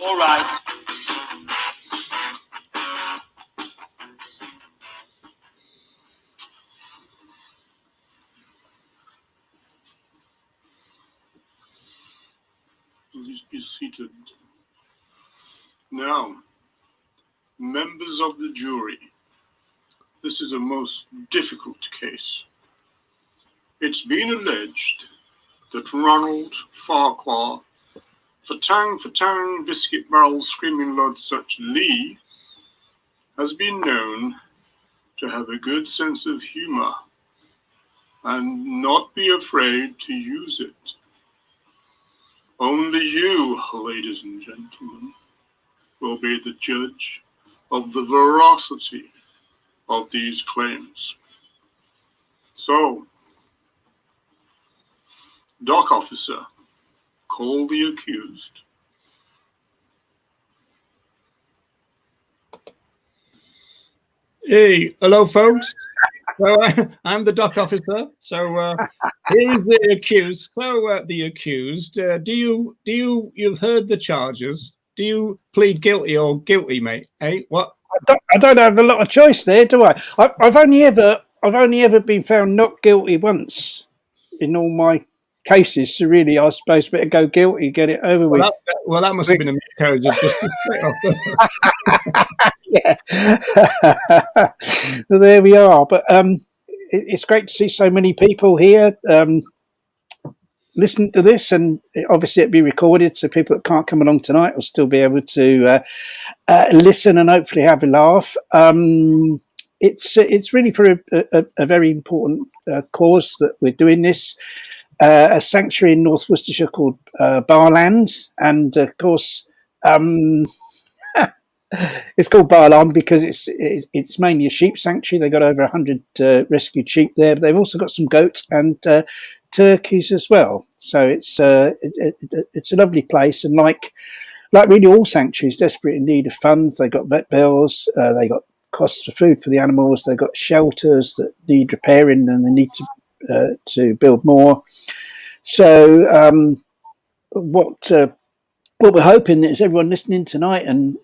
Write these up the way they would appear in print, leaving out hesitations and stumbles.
all right. Please be seated. Now, members of the jury, this is a most difficult case. It's been alleged that Ronald Farquhar, Fatang, Biscuit Barrel, Screaming Lord such Lee, has been known to have a good sense of humor and not be afraid to use it. Only you, ladies and gentlemen, will be the judge of the veracity of these claims. So, dock officer, call the accused. Hey, hello, folks. So I'm the dock officer. So here is the accused. So the accused, you've heard the charges? Do you plead guilty or guilty, mate? Hey, what? I don't have a lot of choice there, do I? I've only ever been found not guilty once in all my cases. So really, I suppose better go guilty, get it over with. That must have been a miscarriage of justice. Yeah. Well, there we are. But it's great to see so many people here listening to this, and obviously it'll be recorded, so people that can't come along tonight will still be able to listen and hopefully have a laugh. It's really for a very important cause that we're doing this. A sanctuary in North Worcestershire called Baah-Land, and of course it's called Baah-Land because it's mainly a sheep sanctuary. They've got over 100 rescued sheep there, but they've also got some goats and turkeys as well. So it's a lovely place, and like really all sanctuaries, desperate in need of funds. They've got vet bills, they got costs for food for the animals, they've got shelters that need repairing, and they need to build more. So what we're hoping is everyone listening tonight, and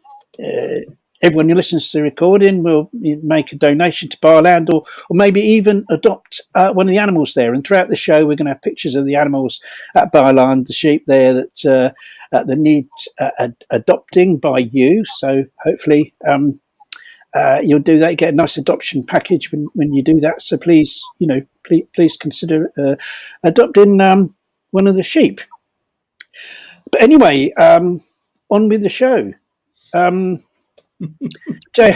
everyone who listens to the recording, will make a donation to Baah-Land, or maybe even adopt one of the animals there. And throughout the show, we're going to have pictures of the animals at Baah-Land, the sheep there that need adopting by you. So hopefully you'll do that. You get a nice adoption package when you do that. So please, please consider adopting one of the sheep. But anyway, on with the show. Jay,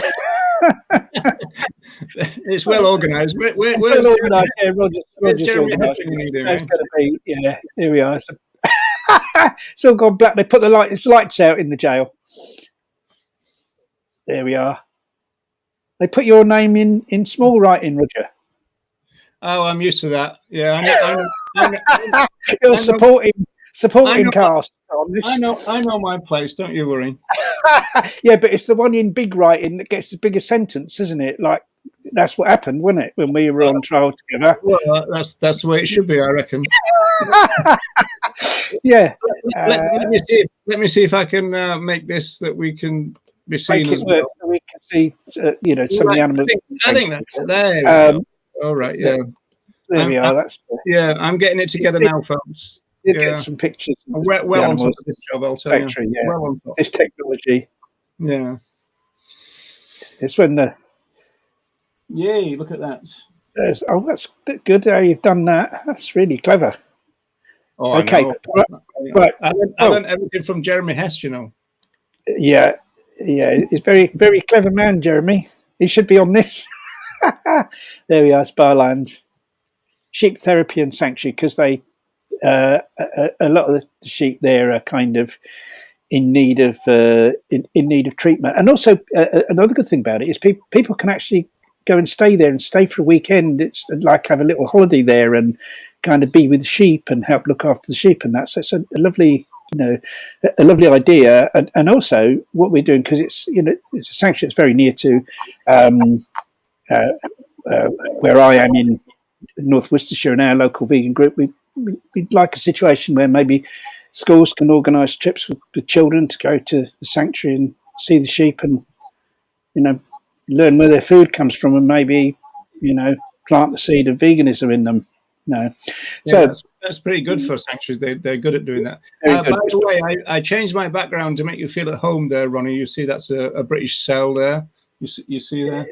it's well organised. We're well organised. Yeah, Roger's organised. Yeah, here we are. It's all gone black. They put the lights out in the jail. There we are. They put your name in small writing, Roger. Oh, I'm used to that. Yeah, I know. You're supporting cast on this. I know my place. Don't you worry. Yeah, but it's the one in big writing that gets the bigger sentence, isn't it? Like that's what happened, wasn't it, when we were on trial together? Well, that's the way it should be, I reckon. Yeah. Let me see if I can make this that we can be seen as well. So we can see, some of the animals. I think that's there. All right. Yeah. There we are. I'm getting it together now, folks. You get some pictures. Well on top of this job, I'll tell factory, you. Yeah. Well on top. This technology. Yeah. It's when the. Yay! Look at that. That's good. How you've done that. That's really clever. Oh, okay. Right. I learned everything from Jeremy Hess, Yeah. He's very, very clever man, Jeremy. He should be on this. There we are, Baah-Land Sheep Therapy and Sanctuary, because they a lot of the sheep there are kind of in need of treatment. And also another good thing about it is people can actually go and stay there and stay for a weekend. It's like have a little holiday there and kind of be with the sheep and help look after the sheep and that. So it's a lovely, a lovely idea. And also what we're doing, because it's a sanctuary that's very near to where I am in North Worcestershire and our local vegan group. We'd like a situation where maybe schools can organise trips with children to go to the sanctuary and see the sheep and, learn where their food comes from and maybe, plant the seed of veganism in them. Yeah, So that's pretty good for sanctuaries. They're good at doing that. Very good. By the way, I changed my background to make you feel at home there, Ronnie. You see that's a British cell there. You see there?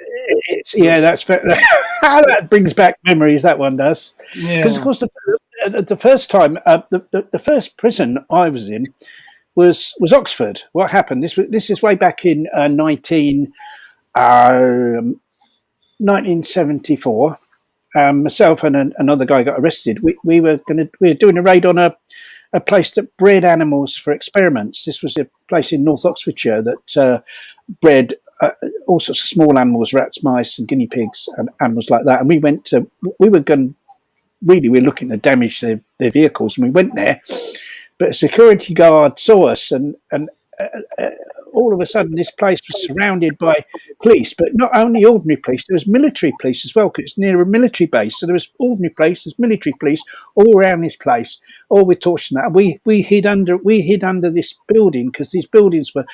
That's that brings back memories. That one does. Because of course the first time, the first prison I was in was Oxford. What happened? This is way back in 1974. Myself and another guy got arrested. We were doing a raid on a place that bred animals for experiments. This was a place in North Oxfordshire that bred all sorts of small animals, rats, mice, and guinea pigs, and animals like that. And we were looking to damage their vehicles, and we went there. But a security guard saw us, and all of a sudden this place was surrounded by police, but not only ordinary police, there was military police as well, because it's near a military base. So there was ordinary police, there's military police all around this place, all with torches and that. We hid under this building, because these buildings were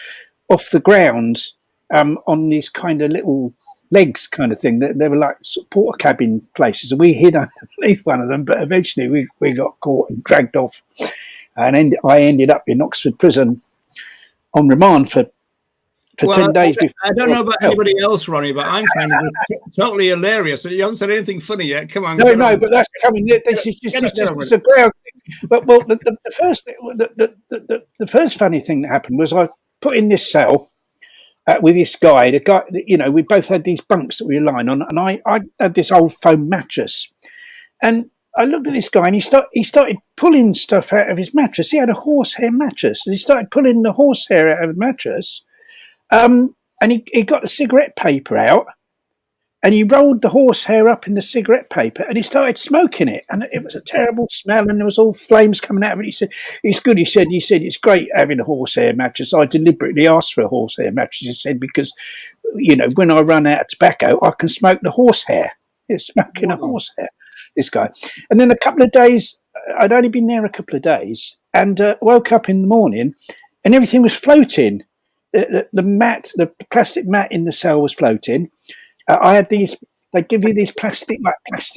off the ground, on these kind of little legs kind of thing. They were like sort of porter cabin places, and we hid underneath one of them, but eventually we got caught and dragged off, and I ended up in Oxford prison on remand for 10 days. I don't know about anybody else, Ronnie, but I'm kind of totally hilarious. You haven't said anything funny yet. Come on. No, but that's coming. This is just a ground thing. But the first funny thing that happened was I put in this cell with this guy. The guy, we both had these bunks that we were lying on, and I had this old foam mattress, and I looked at this guy, and he started pulling stuff out of his mattress. He had a horsehair mattress, and he started pulling the horsehair out of the mattress. And he got the cigarette paper out, and he rolled the horsehair up in the cigarette paper, and he started smoking it. And it was a terrible smell, and there was all flames coming out of it. He said, "It's good." He said, "It's great having a horsehair mattress. I deliberately asked for a horsehair mattress," he said, "because, when I run out of tobacco, I can smoke the horsehair." He's smoking a horsehair, this guy. And then a couple of days, I'd only been there a couple of days, and woke up in the morning, and everything was floating. The plastic mat in the cell was floating. I had these. They give you these plastic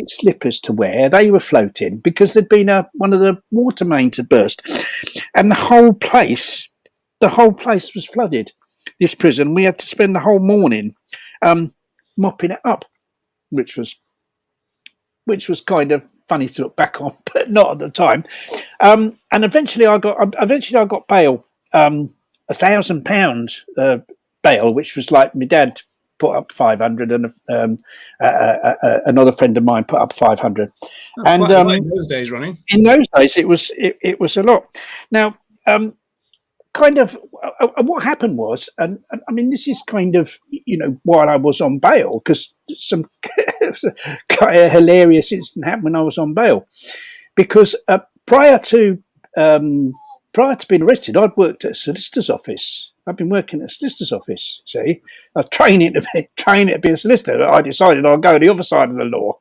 slippers to wear. They were floating because there'd been one of the water mains had burst, and the whole place was flooded. This prison, we had to spend the whole morning mopping it up, which was kind of funny to look back on, but not at the time. And eventually I got bail. £1,000 bail, which was like my dad put up 500, and another friend of mine put up 500. And in those days, Ronnie. In those days, it was a lot. Now, kind of what happened was, and I mean, this is kind of while I was on bail, because some kind of hilarious incident happened when I was on bail, because prior to being arrested, I'd worked at a solicitor's office. I've been working at a solicitor's office. See, I was training to be a solicitor. I decided I'll go the other side of the law.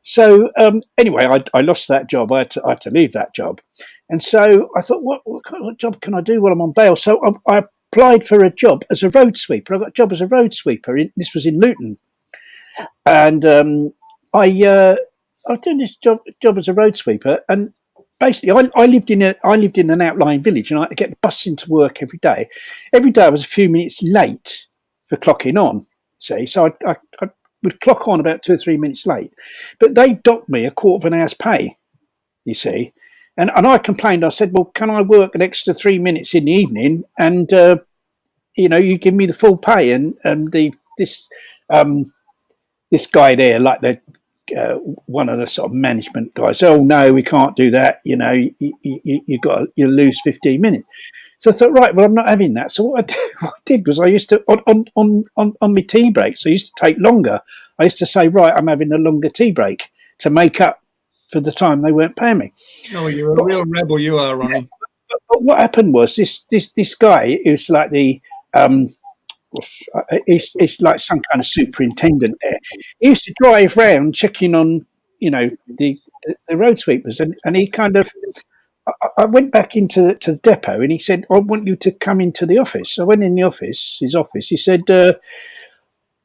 So anyway, I lost that job. I had to leave that job, and so I thought, what job can I do while I'm on bail? So I applied for a job as a road sweeper. I got a job as a road sweeper. This was in Luton, and I was doing this job as a road sweeper, and basically, I lived in an outlying village, and I had to get the bus into work every day. Every day I was a few minutes late for clocking on. See, so I would clock on about 2 or 3 minutes late, but they docked me a quarter of an hour's pay. You see, and I complained. I said, "Well, can I work an extra 3 minutes in the evening, and you give me the full pay?" And this guy there, like one of the sort of management guys, "Oh no, we can't do that. You lose 15 minutes." So I thought, right, well, I'm not having that. So what I did was I used to on my tea breaks, I used to take longer. I used to say, right, I'm having a longer tea break to make up for the time they weren't paying me. Oh, you're a real rebel, you are, Ronnie. But what happened was this guy who's like he's like some kind of superintendent there. He used to drive round checking on, the road sweepers, and he kind of I went back into the depot, and he said, "I want you to come into the office." I went in the office, his office. He said,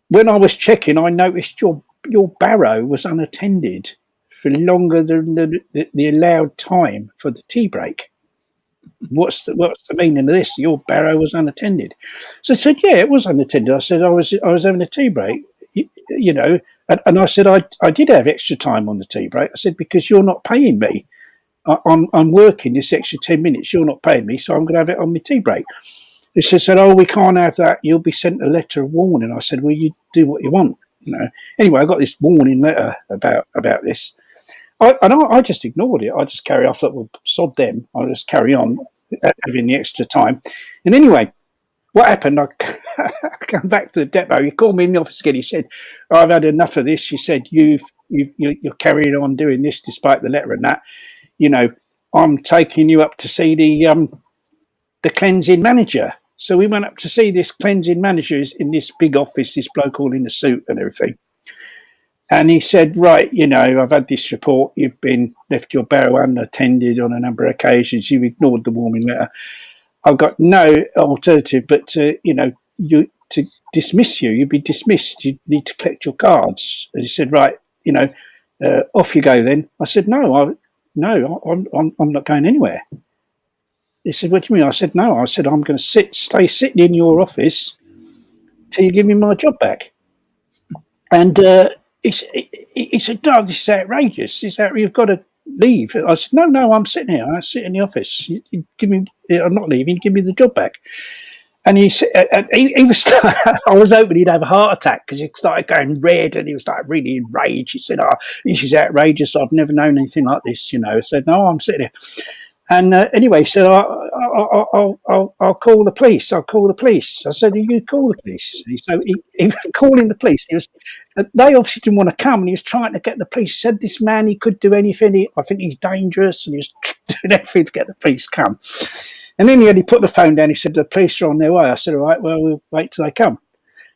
"When I was checking, I noticed your barrow was unattended for longer than the allowed time for the tea break. What's the meaning of this? Your barrow was unattended." So I said, "Yeah, it was unattended." I said, "I was having a tea break, you know." And I said, I did have extra time on the tea break. I said, "Because you're not paying me. I'm working this extra 10 minutes. You're not paying me, so I'm going to have it on my tea break." He said, "Oh, we can't have that. You'll be sent a letter of warning." I said, "Well, you do what you want, you know." Anyway, I got this warning letter about this. I just ignored it. I just carry on. I thought, well, sod them. I'll just carry on having the extra time. And anyway, what happened? I come back to the depot. He called me in the office again. He said, "I've had enough of this." He said, you're carrying on doing this despite the letter and that. You know, I'm taking you up to see the cleansing manager. So we went up to see this cleansing manager in this big office, this bloke all in a suit and everything. And he said, "Right, you know, I've had this report. You've been left your barrow unattended on a number of occasions. You've ignored the warning letter. I've got no alternative but to dismiss you. You'd be dismissed. You need to collect your cards." And he said, "Right, you know, off you go then." I said, "No, I'm not going anywhere." He said, "What do you mean?" I said, "No." I said, "I'm going to stay sitting in your office till you give me my job back." And he said, "No, this is outrageous. You've got to leave." I said, No, I'm sitting here. I sit in the office. You give me. I'm not leaving. Give me the job back." And he said, he was. I was hoping he'd have a heart attack because he started going red and he was like really enraged. He said, "Oh, this is outrageous. I've never known anything like this." You know. I said, "No, I'm sitting here." And anyway, so I'll call the police. I'll call the police. I said, "You call the police." So he was calling the police. They obviously didn't want to come, and he was trying to get the police. He said, "This man, he could do anything. I think he's dangerous," and he was doing everything to get the police to come. And then he put the phone down. He said, "The police are on their way." I said, "All right, well, we'll wait till they come."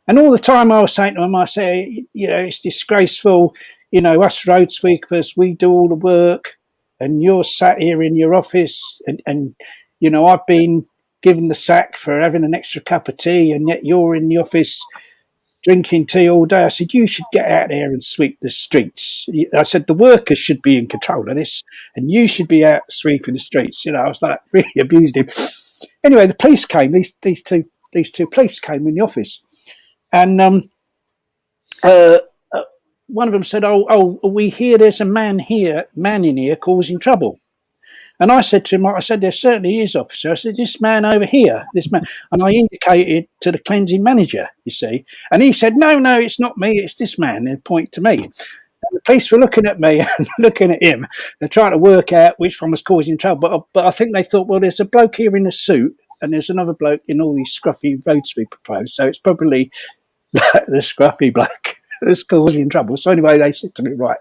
And all the time I was saying to him, I say, "You know, it's disgraceful. You know, us road sweepers, we do all the work. And you're sat here in your office and you know, I've been given the sack for having an extra cup of tea, and yet you're in the office drinking tea all day." I said, "You should get out there and sweep the streets." I said, "The workers should be in control of this, and you should be out sweeping the streets." You know, I was like, really abused him. Anyway, the police came. These two police came in the office, and one of them said, "Oh, we hear there's a man in here causing trouble." And I said to him, I said, "There certainly is, officer." I said, "This man over here, this man." And I indicated to the cleansing manager, you see. And he said, no, it's not me, it's this man, and point to me. And the police were looking at me and looking at him. They're trying to work out which one was causing trouble. But I think they thought, well, there's a bloke here in a suit, and there's another bloke in all these scruffy road sweeper clothes. So it's probably the scruffy bloke that's causing trouble. So anyway, they said to me, "Right,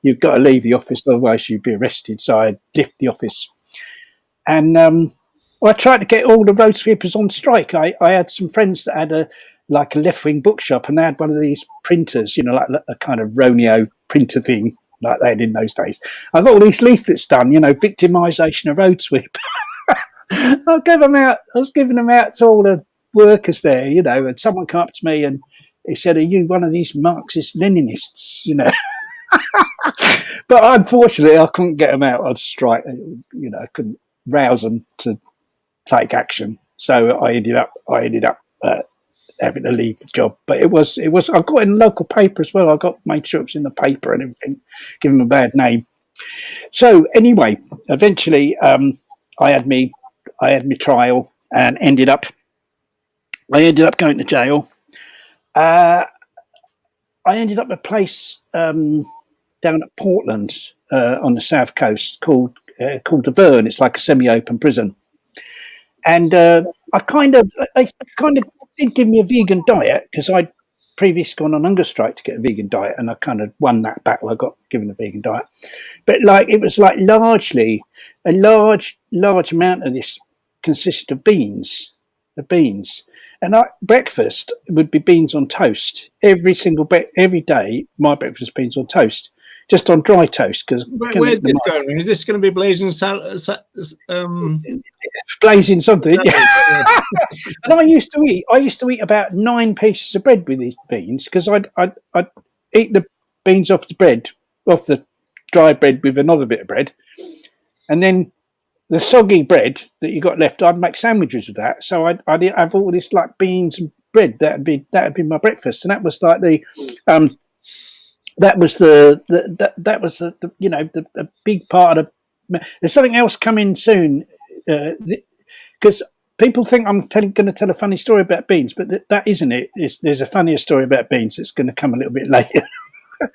you've got to leave the office, otherwise you'd be arrested." So I left the office. And I tried to get all the road sweepers on strike. I had some friends that had a left-wing bookshop, and they had one of these printers, you know, like a kind of Roneo printer thing like they had in those days. I got all these leaflets done, you know, victimisation of road sweep. I was giving them out to all the workers there, you know, and someone came up to me and he said, "Are you one of these Marxist Leninists?" You know. But unfortunately, I couldn't get them out on strike. You know, I couldn't rouse them to take action. So I ended up having to leave the job. But it was. I got in the local paper as well. Made sure it was in the paper and everything. Give them a bad name. So anyway, eventually, I had me trial and ended up going to jail. I ended up at a place down at Portland on the south coast called the Burn. It's like a semi-open prison, and they kind of did give me a vegan diet because I'd previously gone on hunger strike to get a vegan diet, and I kind of won that battle. I got given a vegan diet, but it was largely a large amount of this consisted of beans. And breakfast would be beans on toast every day. My breakfast beans on toast. just on dry toast because Where's this going? Is this going to be blazing blazing something? And I used to eat about 9 pieces of bread with these beans because I'd eat the beans off the dry bread with another bit of bread, and then the soggy bread that you got left, I'd make sandwiches with that. So I'd have all this like beans and bread. That'd be my breakfast, and that was like the the big part of the. There's something else coming soon because people think I'm going to tell a funny story about beans, but that isn't it. There's a funnier story about beans that's going to come a little bit later.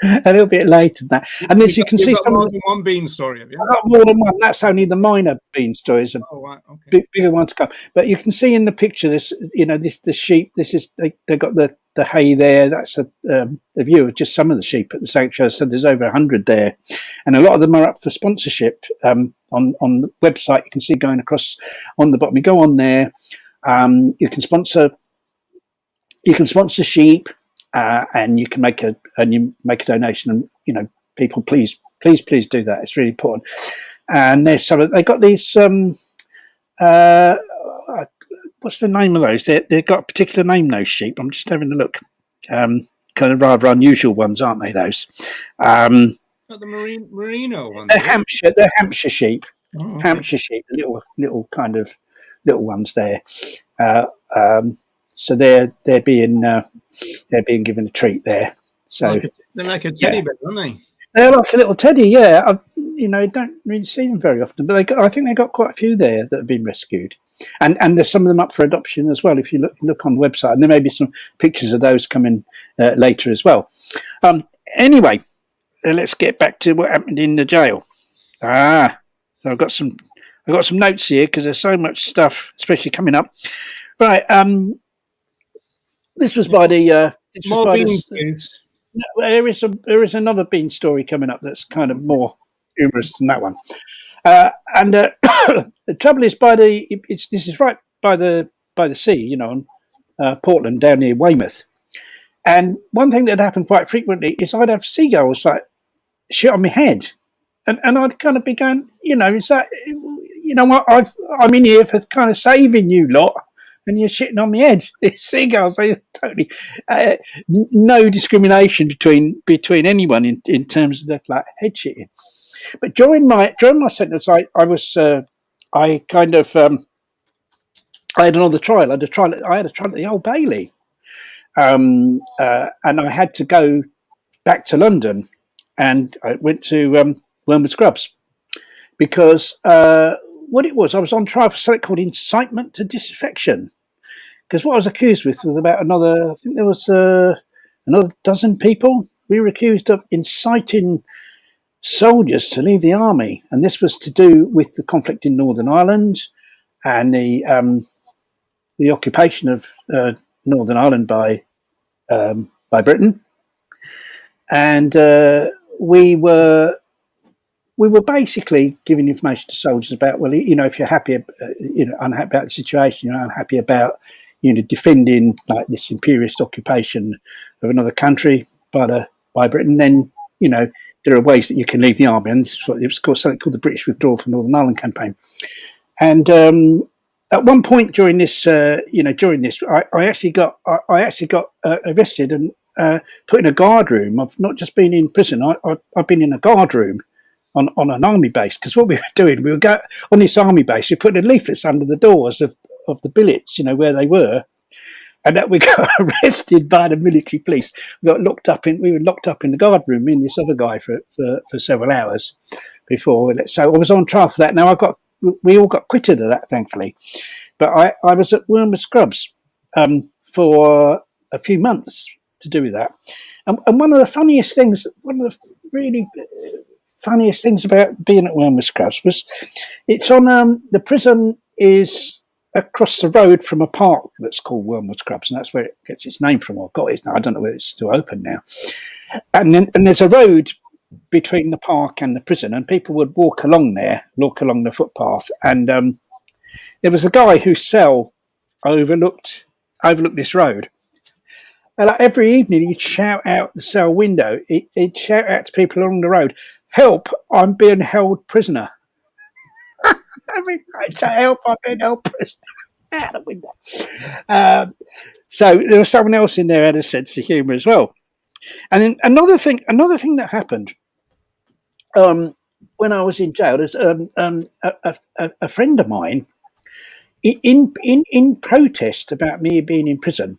A little bit later than that, and as you can see, some more than one bean story. Have you? Not more than one. That's only the minor bean stories. Right, okay. Bigger ones to come. But you can see in the picture this. The sheep. This is they got the hay there. That's a view of just some of the sheep at the sanctuary. So there's over 100 there, and a lot of them are up for sponsorship. On the website, you can see going across on the bottom. You go on there. You can sponsor. You can sponsor sheep. And you can make a donation, and people please do that. It's really important. And there's they got these what's the name of those? They've got a particular name, those sheep. I'm just having a look. Kind of rather unusual ones, aren't they? Those the merino ones. They're Hampshire sheep. Oh, okay. Hampshire sheep, little kind of little ones there. So they're being given a treat there. So they're like a teddy bear, aren't they? They're like a little teddy, yeah. Don't really see them very often, but I think they got quite a few there that have been rescued, and there's some of them up for adoption as well. If you look on the website, and there may be some pictures of those coming later as well. Anyway, let's get back to what happened in the jail. So I've got some notes here because there's so much stuff, especially coming up. Right. This was by the. There is another bean story coming up that's kind of more humorous than that one. And the trouble is, this is right by the sea, on Portland down near Weymouth. And one thing that happened quite frequently is I'd have seagulls like shit on my head, and I'd kind of be going, is that, what I'm in here for kind of saving you lot. And you're shitting on my head. It's seagulls. They totally no discrimination between anyone in terms of the head shitting. But during my sentence, I had another trial. I had a trial at the Old Bailey, and I had to go back to London, and I went to Wormwood Scrubs because what it was, I was on trial for something called incitement to disaffection. Because what I was accused with was about another 12 people. We were accused of inciting soldiers to leave the army, and this was to do with the conflict in Northern Ireland and the occupation of Northern Ireland by Britain. And we were basically giving information to soldiers about, well, if you're happy, unhappy about the situation, you're unhappy about defending like this imperialist occupation of another country by Britain, then there are ways that you can leave the army, and this is what it was called, something called the British Withdrawal from Northern Ireland campaign. And at one point during this, I actually got arrested and put in a guard room. I've not just been in prison; I've been in a guard room on an army base, because what we were doing, we would go on this army base, we put the leaflets under the doors of the billets, where they were, and that we got arrested by the military police. We were locked up in the guard room, me and this other guy for several hours before. So I was on trial for that. Now we all got acquitted of that, thankfully, but I was at Wormwood Scrubs for a few months to do with that. And one of the really funniest things about being at Wormwood Scrubs was it's on the prison is across the road from a park that's called Wormwood Scrubs, and that's where it gets its name from, or got it now. I don't know whether it's still open now. And there's a road between the park and the prison, and people would walk along the footpath. And there was a guy whose cell overlooked this road, And like every evening, he'd shout out the cell window. He'd shout out to people along the road, "Help! I'm being held prisoner." Every night, "Help! I'm being held prisoner." Out the window. So there was someone else in there who had a sense of humour as well. And then another thing that happened when I was in jail, there's a friend of mine in protest about me being in prison.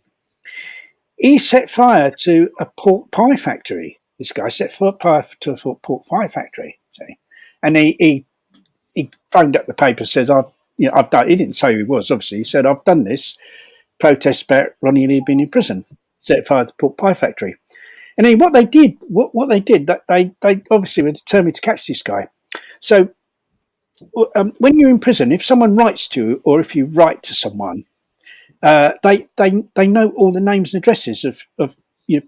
He set fire to a pork pie factory. This guy set fire to a pork pie factory. See, and he phoned up the paper, says, I've done. He didn't say who he was. Obviously, he said, "I've done this protest about Ronnie and being in prison." Set fire to the pork pie factory. And then what they did, that they obviously were determined to catch this guy. So when you're in prison, if someone writes to you, or if you write to someone, they know all the names and addresses of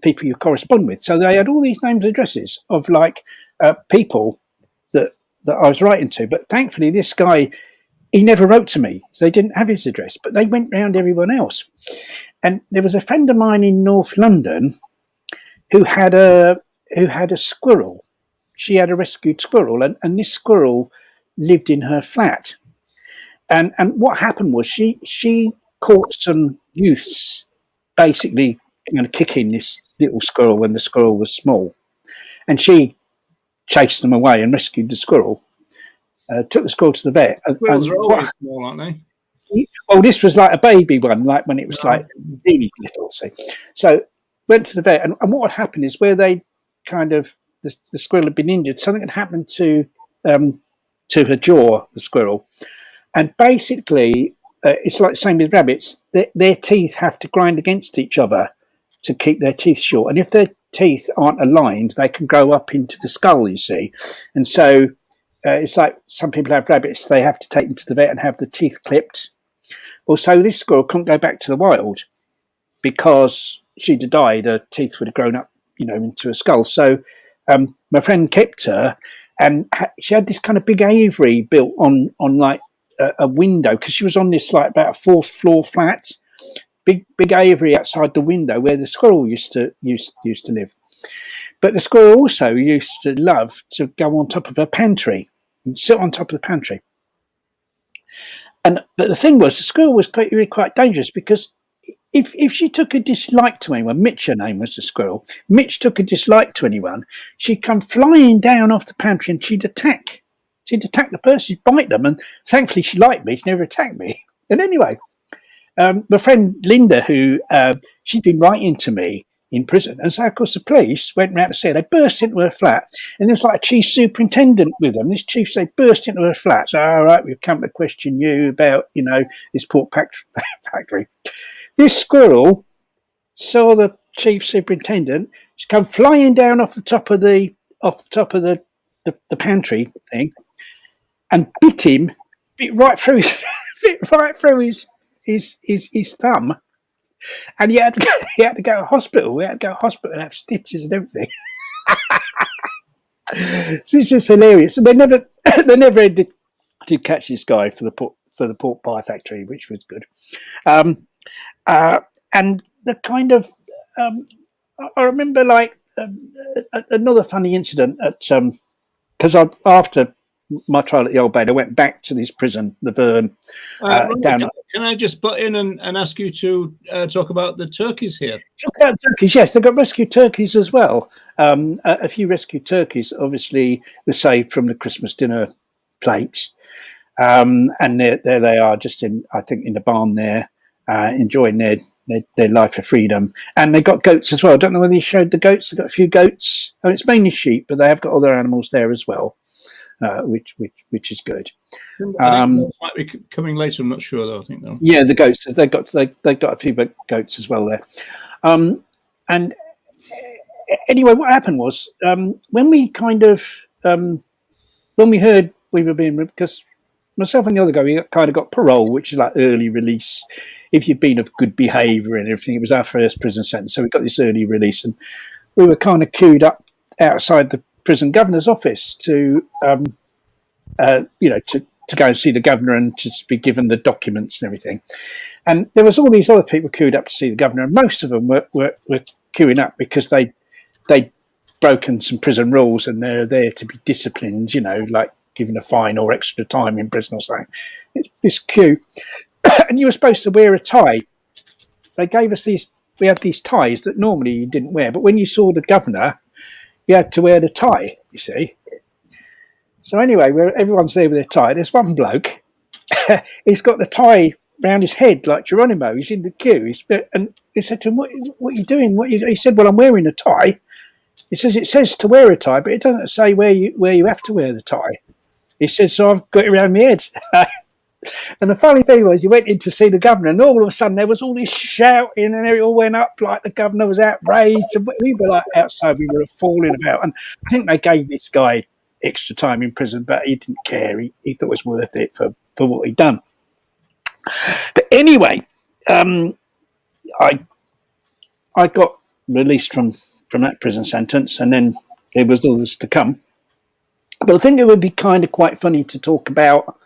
people you correspond with. So they had all these names and addresses of people that I was writing to. But thankfully, this guy, he never wrote to me, so they didn't have his address. But they went round everyone else. And there was a friend of mine in North London who had a squirrel. She had a rescued squirrel, and this squirrel lived in her flat. And what happened was she caught some youths basically kicking this little squirrel when the squirrel was small, and she chased them away and rescued the squirrel. Took the squirrel to the vet. Squirrels are always small, aren't they? Well, this was like a baby one, like when it was like really little. So went to the vet, and what had happened is where they the squirrel had been injured, something had happened to her jaw, the squirrel, and basically it's like the same with rabbits. Their teeth have to grind against each other to keep their teeth short, and if their teeth aren't aligned, they can grow up into the skull. You see, and so it's like some people have rabbits; they have to take them to the vet and have the teeth clipped. Well, so this squirrel couldn't go back to the wild because she'd have died. Her teeth would have grown up, into a skull. So my friend kept her, and she had this kind of big aviary built on like a window, because she was on this like about a 4th floor flat. Big aviary outside the window where the squirrel used to live. But the squirrel also used to love to go on top of her pantry and sit on top of the pantry. But the thing was, the squirrel was really quite dangerous, because if she took a dislike to anyone, Mitch, her name was the squirrel, Mitch took a dislike to anyone, she'd come flying down off the pantry and she'd attack the person, she'd bite them, and thankfully she liked me, she never attacked me. And anyway, my friend Linda, who she'd been writing to me in prison, and so of course the police went round to see her. They burst into her flat, and there was like a chief superintendent with them. This chief, they burst into her flat. So, all right, we've come to question you about this pork factory. This squirrel saw the chief superintendent. She come flying down off the top of the pantry thing, and bit right through his thumb. And he had to go to hospital. We had to go to hospital and have stitches and everything. So it's just hilarious. And they never did catch this guy for the pork pie factory, which was good. And the kind of I remember another funny incident at because after my trial at the Old Bailey, I went back to this prison, the Verne. Can I just butt in and ask you to talk about the turkeys here? Talk about turkeys, yes. They've got rescued turkeys as well. A few rescued turkeys, obviously, were saved from the Christmas dinner plate. And there they are, just in the barn there, enjoying their life of freedom. And they've got goats as well. I don't know whether you showed the goats. They've got a few goats. I mean, it's mainly sheep, but they have got other animals there as well. Which is good. I think might be coming later. I'm not sure though. I think though. Yeah, the goats. They got a few goats as well there. And anyway, what happened was when we heard we were being, because myself and the other guy, we kind of got parole, which is like early release if you've been of good behaviour and everything. It was our first prison sentence, so we got this early release, and we were kind of queued up outside the prison governor's office to to go and see the governor and to be given the documents and everything. And there was all these other people queued up to see the governor, and most of them were queuing up because they'd broken some prison rules and they're there to be disciplined, like given a fine or extra time in prison or something. It's this queue. And you were supposed to wear a tie. They gave us we had these ties that normally you didn't wear, but when you saw the governor, you had to wear the tie, you see. So anyway, everyone's there with their tie. There's one bloke, he's got the tie round his head like Geronimo. He's in the queue. And he said to him, what are you doing? He said, well, I'm wearing a tie. He says, it says to wear a tie, but it doesn't say where you have to wear the tie. He said, so I've got it around my head. And the funny thing was, he went in to see the governor, and all of a sudden there was all this shouting, and it all went up like the governor was outraged. And we were like outside, we were falling about. And I think they gave this guy extra time in prison, but he didn't care. He thought it was worth it for what he'd done. But anyway, I got released from that prison sentence, and then there was others to come. But I think it would be kind of quite funny to talk about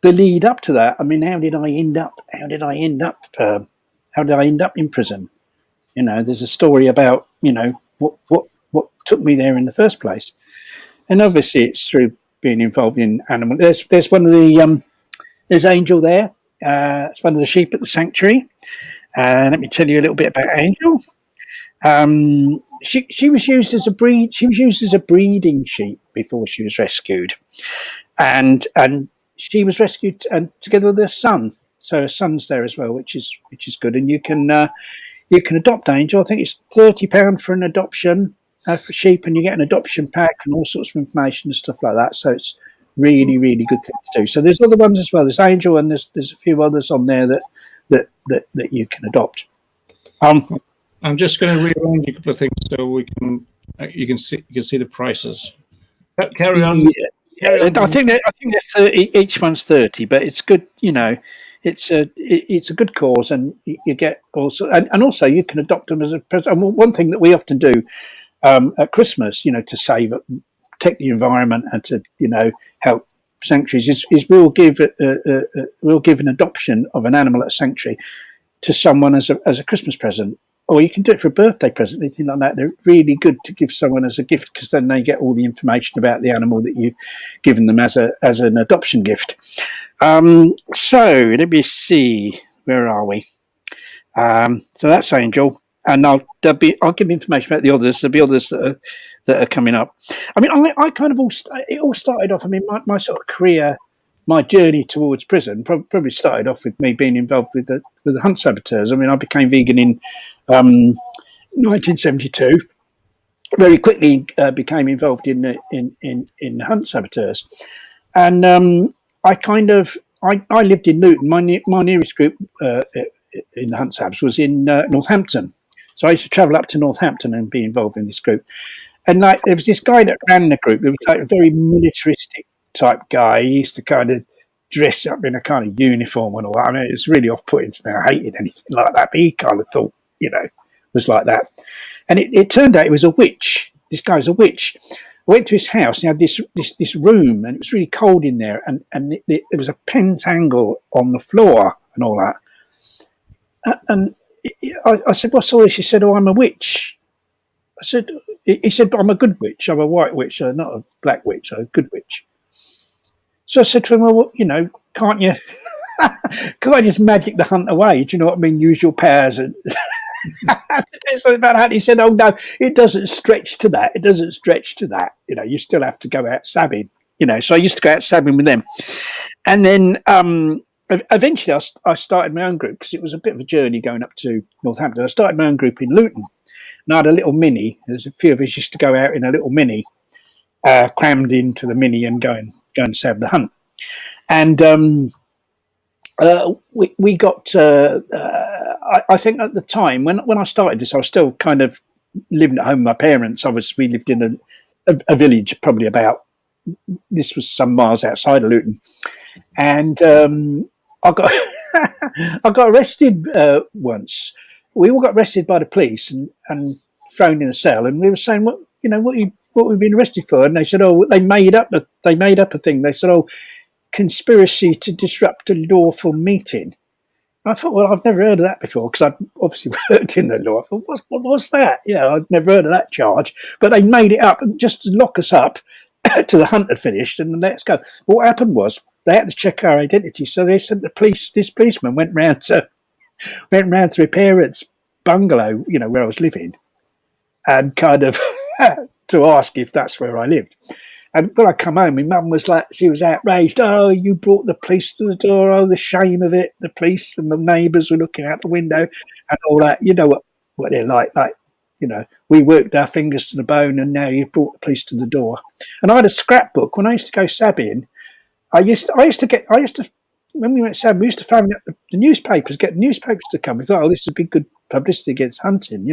the lead up to that. I mean, how did I end up in prison? There's a story about what took me there in the first place, and obviously it's through being involved in animal. There's one of the there's Angel there. It's one of the sheep at the sanctuary. Let me tell you a little bit about Angel. She was used as a breed. She was used as a breeding sheep before she was rescued, and she was rescued together with her son. So her son's there as well, which is good. And you can adopt Angel. I think it's £30 for an adoption for sheep, and you get an adoption pack and all sorts of information and stuff like that. So it's really, really good thing to do. So there's other ones as well. There's Angel, and there's a few others on there that you can adopt. I'm just going to rearrange a couple of things so we can you can see the prices. Carry on. Yeah, I think they're 30. Each one's 30, but it's good. It's a good cause, and you get also and also you can adopt them as a present. And one thing that we often do at Christmas, to protect the environment and to help sanctuaries is we'll give an adoption of an animal at a sanctuary to someone as a Christmas present. Or you can do it for a birthday present, anything like that. They're really good to give someone as a gift, because then they get all the information about the animal that you've given them as an adoption gift. So let me see, where are we? So that's Angel, and I'll give information about the others. There'll be others that are coming up. I mean, I kind of it all started off. I mean, my sort of career, my journey towards prison probably started off with me being involved with the hunt saboteurs. I mean, I became vegan in 1972. Very quickly became involved in the hunt saboteurs, and I lived in Luton. My nearest group in the hunt sabs was in Northampton, so I used to travel up to Northampton and be involved in this group. And there was this guy that ran the group. There was like a very militaristic type guy. He used to kind of dress up in a kind of uniform and all that. I mean, it was really off-putting for me. I hated anything like that, but he kind of thought, was like that. And it turned out he was a witch. This guy was a witch. I went to his house, and he had this room, and it was really cold in there, and there was a pentacle on the floor and all that. And I said, what's all this? He said, oh, I'm a witch. He said, but I'm a good witch. I'm a white witch, not a black witch, I'm a good witch. So I said to him, well, can't you, can't I just magic the hunt away? Do you know what I mean? Use your powers and to do something about that. He said, oh, no, it doesn't stretch to that. It doesn't stretch to that. You still have to go out sabbing. So I used to go out sabbing with them. And then eventually I started my own group, because it was a bit of a journey going up to Northampton. I started my own group in Luton. And I had a little Mini. There's a few of us used to go out in a little Mini, crammed into the Mini and go and sab the hunt. And we got, I think at the time, when I started this, I was still kind of living at home with my parents. We lived in a village, probably this was some miles outside of Luton. And I got I got arrested once. We all got arrested by the police and thrown in a cell. And we were saying, what we've been arrested for? And they said, oh, they made up a thing. They said, oh, conspiracy to disrupt a lawful meeting. I thought, well, I've never heard of that before, because I'd obviously worked in the law. I thought, what was that? I'd never heard of that charge. But they made it up just to lock us up till the hunt had finished and let us go. What happened was they had to check our identity, so they sent the police. This policeman went round to my parents' bungalow, where I was living, and kind of to ask if that's where I lived. And when I come home, my mum was like, she was outraged. Oh, you brought the police to the door. Oh, the shame of it. The police and the neighbours were looking out the window and all that. You know what they're like. Like, we worked our fingers to the bone and now you've brought the police to the door. And I had a scrapbook. When I used to go sabbing, I used to, when we went sabbing, we used to phone up the newspapers, get the newspapers to come. We thought, this would be good publicity against hunting,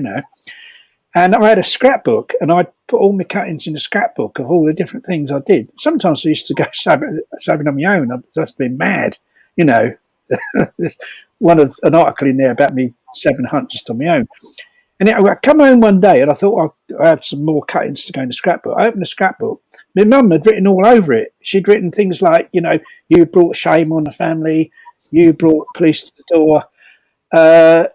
And I had a scrapbook, and I'd put all my cuttings in a scrapbook of all the different things I did. Sometimes I used to go sabbing on my own. I'd just been mad, There's an article in there about me sabbing hunt just on my own. And I come home one day, and I thought I had some more cuttings to go in the scrapbook. I opened the scrapbook. My mum had written all over it. She'd written things like, you brought shame on the family, you brought police to the door.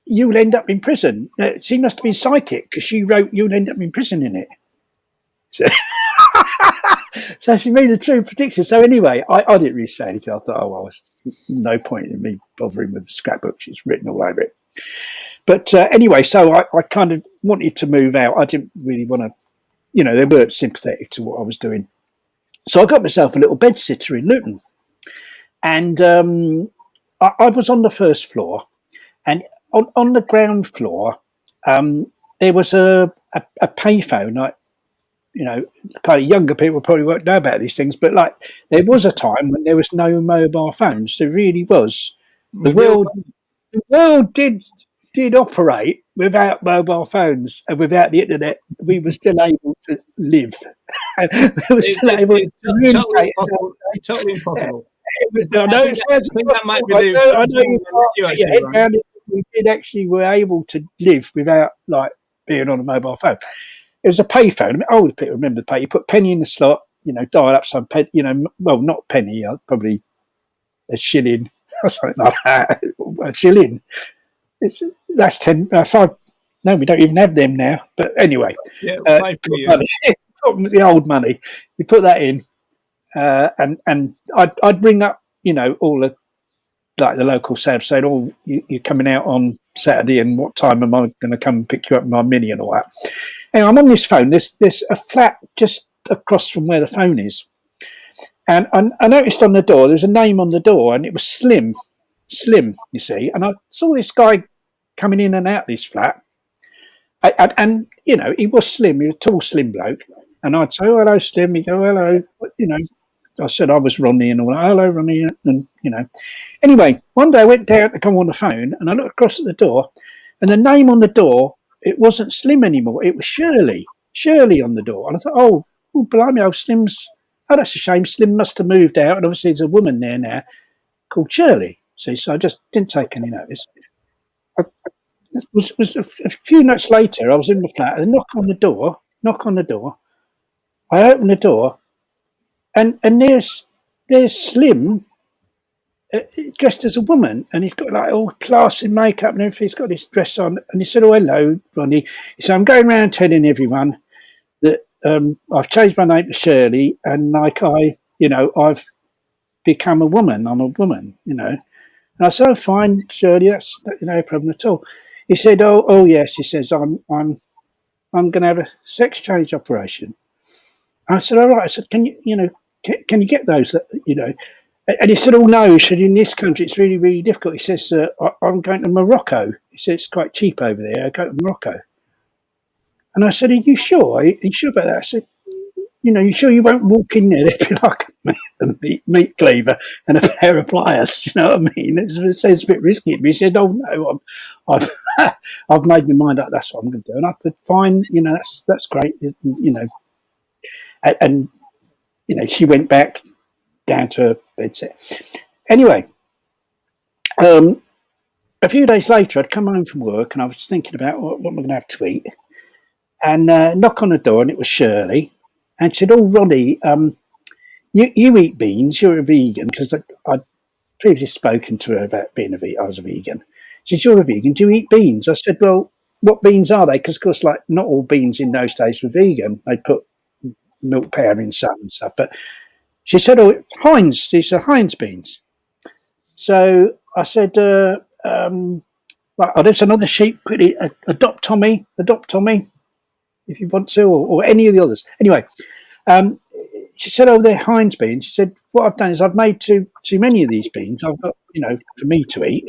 You'll end up in prison. She must have been psychic because she wrote, you'll end up in prison in it. So she made a true prediction. So anyway, I didn't really say anything. I thought, I was no point in me bothering with the scrapbook. She's written all over it. But anyway, so I kind of wanted to move out. I didn't really want to, they weren't sympathetic to what I was doing. So I got myself a little bedsitter in Luton. And I was on the first floor, and on the ground floor, there was a payphone. Like, kind of younger people probably won't know about these things, but like there was a time when there was no mobile phones. There really was. The world did operate without mobile phones and without the internet. We were still able to live. We were still able to communicate. Totally impossible. We did actually were able to live without like being on a mobile phone. It was a payphone. I mean, older people remember the pay. You put penny in the slot, dial up some penny, well, not penny, probably a shilling or something like that. A shilling. That's 5. No, we don't even have them now. But anyway, the old money. You put that in, and I'd ring up, all the like the local SAB saying, "Oh, you're coming out on Saturday, and what time am I going to come and pick you up in my Mini and all that?" And I'm on this phone. There's a flat just across from where the phone is, and I noticed on the door there's a name on the door, and it was Slim, you see. And I saw this guy coming in and out this flat, and he was slim. He was a tall, slim bloke, and I'd say, "Oh, hello, Slim." He'd go, "Hello," I said I was Ronnie and all that. "Hello, Ronnie," and Anyway, one day I went down to come on the phone, and I looked across at the door, and the name on the door, it wasn't Slim anymore. It was Shirley on the door. And I thought, oh blimey, Slim's. Oh, that's a shame. Slim must have moved out, and obviously there's a woman there now called Shirley. See, so I just didn't take any notice. It was a few nights later. I was in the flat, and knock on the door. I opened the door. And there's Slim dressed as a woman, and he's got like all class and makeup and everything. He's got his dress on, and he said, "Oh, hello, Ronnie." He said, "I'm going around telling everyone that I've changed my name to Shirley, and like I've become a woman. I'm a woman, And I said, "Oh, fine, Shirley. That's no problem at all." He said, "Oh, yes." He says, "I'm going to have a sex change operation." I said, "All right." I said, "Can you can you get those? And he said, "Oh no," he said, "in this country it's really, really difficult." He says, "I'm going to Morocco." He said, "It's quite cheap over there. I go to Morocco." And I said, "Are you sure? Are you sure about that?" I said, "You sure you won't walk in there? There'd be like a meat cleaver and a pair of pliers." Do you know what I mean? It says a bit risky. But he said, "Oh no, I've made my mind up. That's what I'm going to do." And I said, "Fine, that's great, And she went back down to her bedsit. Anyway, a few days later, I'd come home from work, and I was thinking about what am I going to have to eat. And knock on the door, and it was Shirley. And she said, "Oh, Ronnie, you eat beans. You're a vegan, because I'd previously spoken to her about being a vegan. I was a vegan. She said, "You're a vegan. Do you eat beans?" I said, "Well, what beans are they?" Because, of course, like, not all beans in those days were vegan. They put milk powder in some and stuff. But she said, "Oh, Heinz." These are Heinz beans. So I said, "Right, oh, there's another sheep. Quickly, adopt Tommy, if you want to, or any of the others." Anyway, she said, "Oh, they're Heinz beans." She said, "What I've done is I've made too many of these beans. I've got, for me to eat."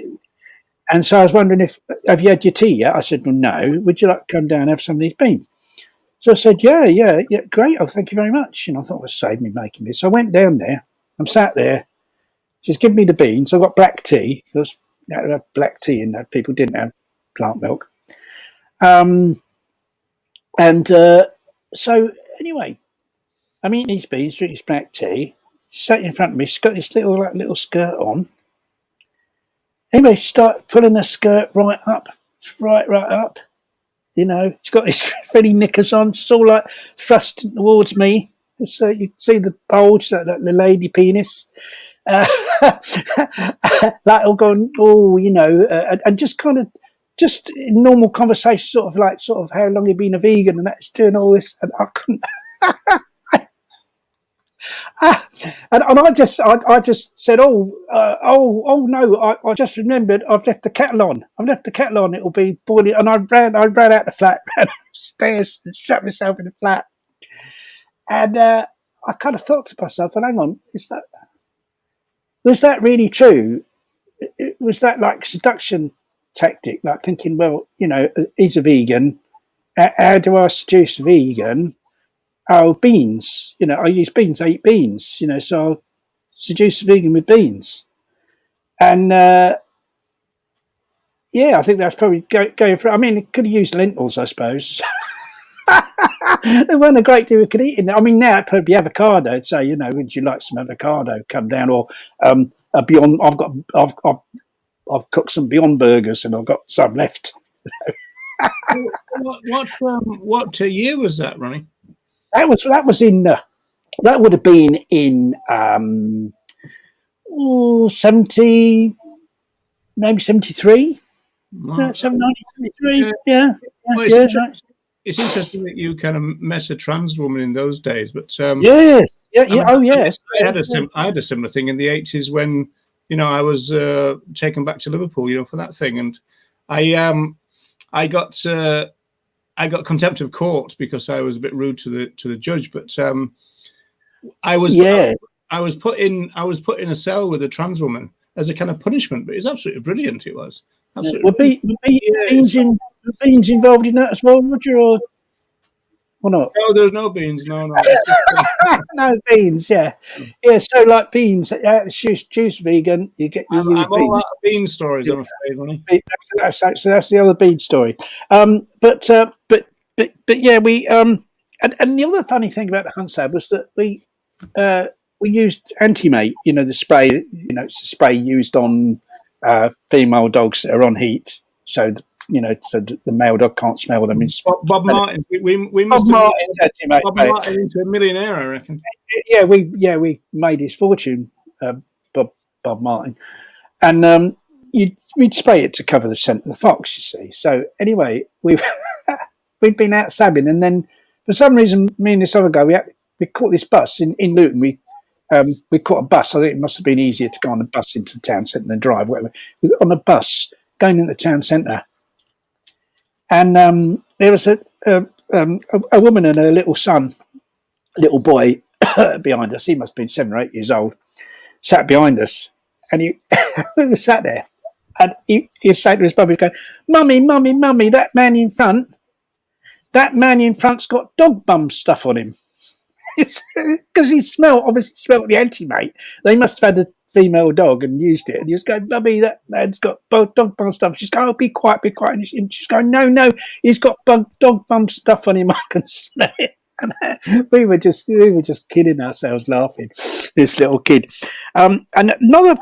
And so I was wondering, have you had your tea yet? I said, "Well, no. Would you like to come down and have some of these beans?" So I said, yeah, great. Oh, thank you very much. I thought it would save me making this. So I went down there. I'm sat there. She's given me the beans. I got black tea. There was black tea in that. People didn't have plant milk. So anyway, I'm eating these beans, drinking this black tea. She sat in front of me. She's got this little skirt on. Anyway, start pulling her skirt right up. She's got these pretty knickers on. It's all like thrust towards me. So you can see the bulge, the lady penis. Like all going, and just kind of, just in normal conversation, sort of how long you've been a vegan, and that's doing all this, and I couldn't. And I just said, oh no, I just remembered I've left the kettle on. It'll be boiling. And I ran out the flat, ran upstairs and shut myself in the flat. And I kind of thought to myself, well, hang on, was that really true? Was that like seduction tactic? Like thinking, well, he's a vegan. How do I seduce a vegan? Oh, beans. I use beans. I eat beans. So I'll seduce a vegan with beans. And I think that's probably going for. I mean, it could have used lentils, I suppose. There weren't a great deal we could eat in there. I mean, now it'd probably be avocado. I'd say, would you like some avocado? Come down, or a Beyond. I've cooked some Beyond burgers, and I've got some left. What year was that, Ronnie? That would have been in 70, maybe 73. No, 73. Yeah. It's interesting that you kind of met a trans woman in those days, but yes. Oh, yes. I had a similar thing in the 80s when I was taken back to Liverpool, for that thing, and I got contempt of court because I was a bit rude to the judge, but I was put in a cell with a trans woman as a kind of punishment. But it's absolutely brilliant. It was absolutely. Were beans involved in that as well, Roger, or not? No, there's no beans. No. No beans. Yeah. So like beans, juice vegan. You get. I'm all out of bean stories. I'm afraid, Ronnie. That's the other bean story. But yeah, we and the other funny thing about the hunt sab was that we used Antimate. The spray. It's a spray used on female dogs that are on heat. So so the male dog can't smell them. Bob Martin. We must have Bob Martin into a millionaire, I reckon. Yeah, we made his fortune, Bob Martin, and we'd spray it to cover the scent of the fox. You see. So anyway, we'd been out sabbing, and then for some reason, me and this other guy, we caught this bus in Luton. We caught a bus. I think it must have been easier to go on a bus into the town centre than drive. Whatever. We got on a bus going into the town centre. And there was a woman and her little boy behind us. He must have been 7 or 8 years old. Sat behind us, and we were sat there, and he was saying to his mum, he's going, "Mummy, that man in front's got dog bum stuff on him." Because he obviously smelled the Antimate. They must have had a female dog and used it, and he was going, "Mummy, that man's got dog bum stuff." She's going, "Oh, be quiet," and she's going, "No, he's got dog bum stuff on him. I can smell it." And we were just kidding ourselves, laughing. This little kid. And another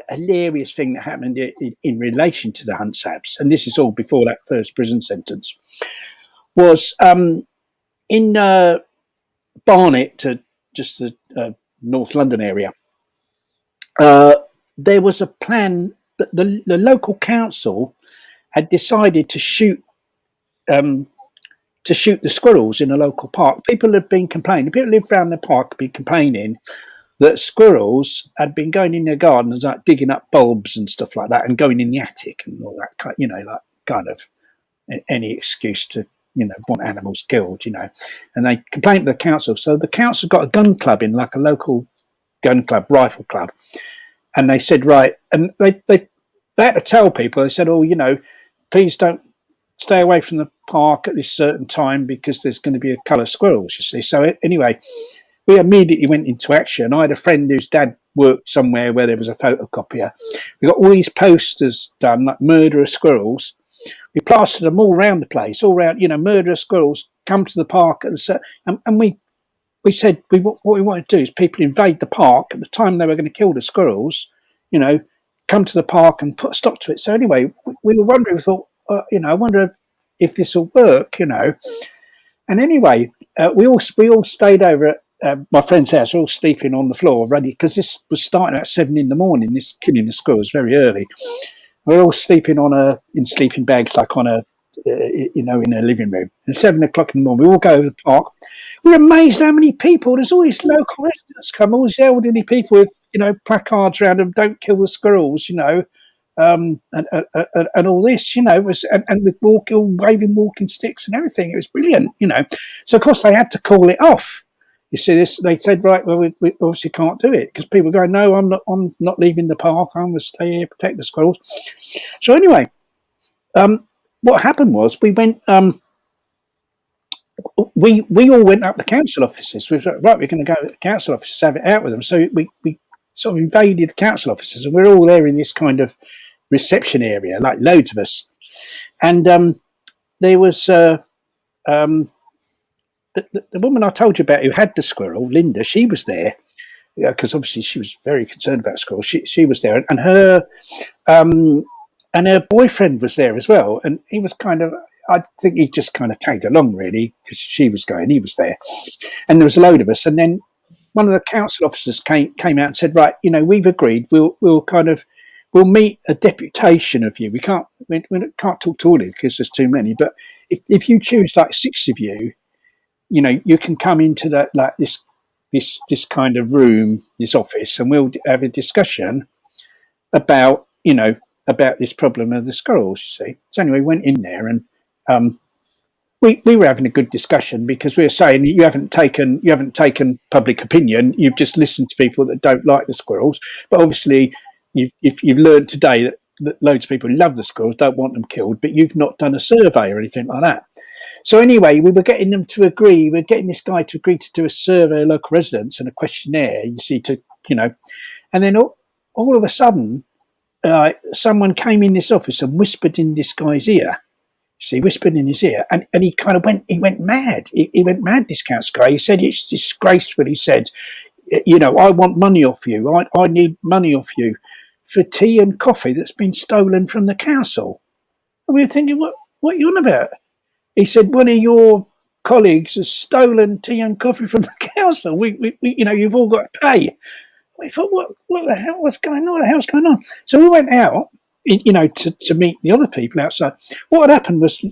hilarious thing that happened in relation to the hunt sabs, and this is all before that first prison sentence, was in Barnet, to just the North London area, there was a plan that the local council had decided to shoot the squirrels in a local park. People had been complaining. People who lived around the park had been complaining that squirrels had been going in their gardens, like digging up bulbs and stuff like that, and going in the attic and all that kind, like kind of any excuse to, want animals killed, And they complained to the council. So the council got a gun club in, like a local gun club, rifle club, and they said, right, and they had to tell people. They said, please don't stay away from the park at this certain time because there's going to be a cull of squirrels, you see. So anyway, we immediately went into action. I had a friend whose dad worked somewhere where there was a photocopier. We got all these posters done, like murder of squirrels. We plastered them all around the place, all around, murder of squirrels, come to the park. And we said, what we want to do is people invade the park at the time they were going to kill the squirrels, come to the park and put a stop to it. So anyway, we were wondering, we thought, I wonder if this will work, And anyway, we all stayed over at my friend's house. We're all sleeping on the floor, ready, because this was starting at 7 a.m. This killing the squirrels very early. We're all sleeping in sleeping bags, like on in a living room. And 7 o'clock in the morning, we all go over the park. We're amazed how many people. There's all these local residents come, all these elderly people with, placards around them, don't kill the squirrels, and all this, and with waving walking sticks and everything. It was brilliant, So of course they had to call it off. You see this? They said, right, well, we obviously can't do it because people go, no, I'm not leaving the park. I'm going to stay here, protect the squirrels. So anyway, what happened was we went. We all went up the council offices. We were like, right, we're going to go to the council offices, have it out with them. So we sort of invaded the council offices, and we're all there in this kind of reception area, like loads of us. And there was the woman I told you about who had the squirrel, Linda. She was there because obviously she was very concerned about squirrels. She was there, and her boyfriend was there as well. And he was kind of, I think he just kind of tagged along really because she was going. He was there, and there was a load of us. And then one of the council officers came out and said, right, we've agreed. We'll meet a deputation of you. We can't talk to all of you because there's too many. But if you choose like 6 of you, you can come into that, like this kind of room, this office, and we'll have a discussion about this problem of the squirrels. You see. So anyway, went in there and we were having a good discussion because we were saying you haven't taken public opinion. You've just listened to people that don't like the squirrels, but obviously. If you've learned today that loads of people love the squirrels, don't want them killed, but you've not done a survey or anything like that. So anyway, we were getting them to agree. We're getting this guy to agree to do a survey of local residents and a questionnaire. You see, and then all of a sudden, someone came in this office and whispered in this guy's ear. See, whispered in his ear, and he kind of went mad. He went mad. This council guy. He said it's disgraceful. He said, I want money off you. I need money off you for tea and coffee that's been stolen from the council. And we were thinking, what are you on about? He said, one of your colleagues has stolen tea and coffee from the council. We you've all got to pay. We thought, what the hell was going on? What the hell's going on? So we went out, to meet the other people outside. What had happened was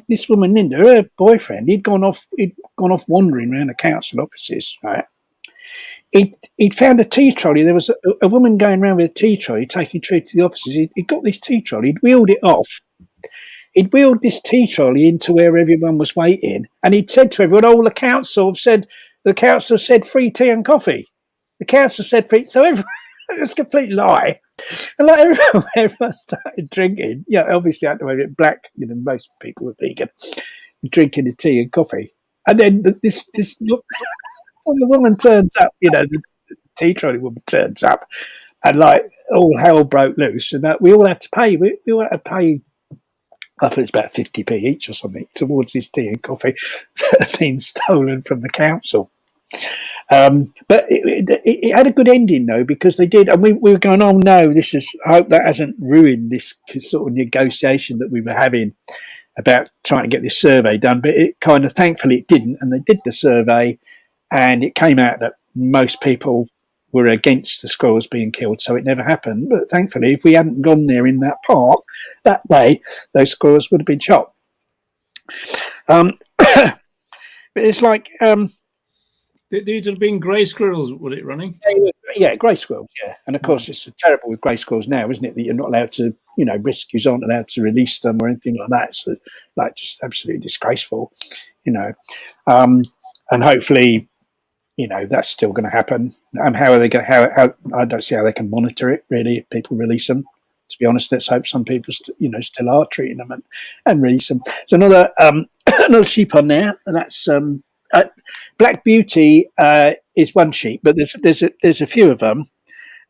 this woman, Linda, her boyfriend, he'd gone off wandering around the council offices, right? He'd found a tea trolley. There was a woman going around with a tea trolley, taking tea to the offices. He'd got this tea trolley. He'd wheeled it off. He'd wheeled this tea trolley into where everyone was waiting, and he'd said to everyone, the council said free tea and coffee. The council said free. So everyone, it was a complete lie. And like everyone started drinking. Yeah, obviously I had to make it black. Most people were vegan, drinking the tea and coffee. And then this when the woman turns up, the tea trolley woman turns up, and like all hell broke loose, and that we all had to pay. We all had to pay. I think it's about 50p each or something towards this tea and coffee that had been stolen from the council. But it had a good ending though, because they did, and we were going, oh no, I hope that hasn't ruined this sort of negotiation that we were having. about trying to get this survey done, but it kind of, thankfully it didn't, and they did the survey, and it came out that most people were against the squirrels being killed, so it never happened. But thankfully, if we hadn't gone there in that park that day, those squirrels would have been shot. But it's like... These would have been grey squirrels, would it, Ronnie? Yeah, grey squirrels, yeah. And of course, it's terrible with grey squirrels now, isn't it, that you're not allowed to, rescues aren't allowed to release them or anything like that. So, like, just absolutely disgraceful, And hopefully, that's still going to happen. How are they going? How I don't see how they can monitor it really if people release them. To be honest, let's hope some people, still are treating them and release them. So another another sheep on there, and that's Black Beauty is one sheep, but there's a few of them,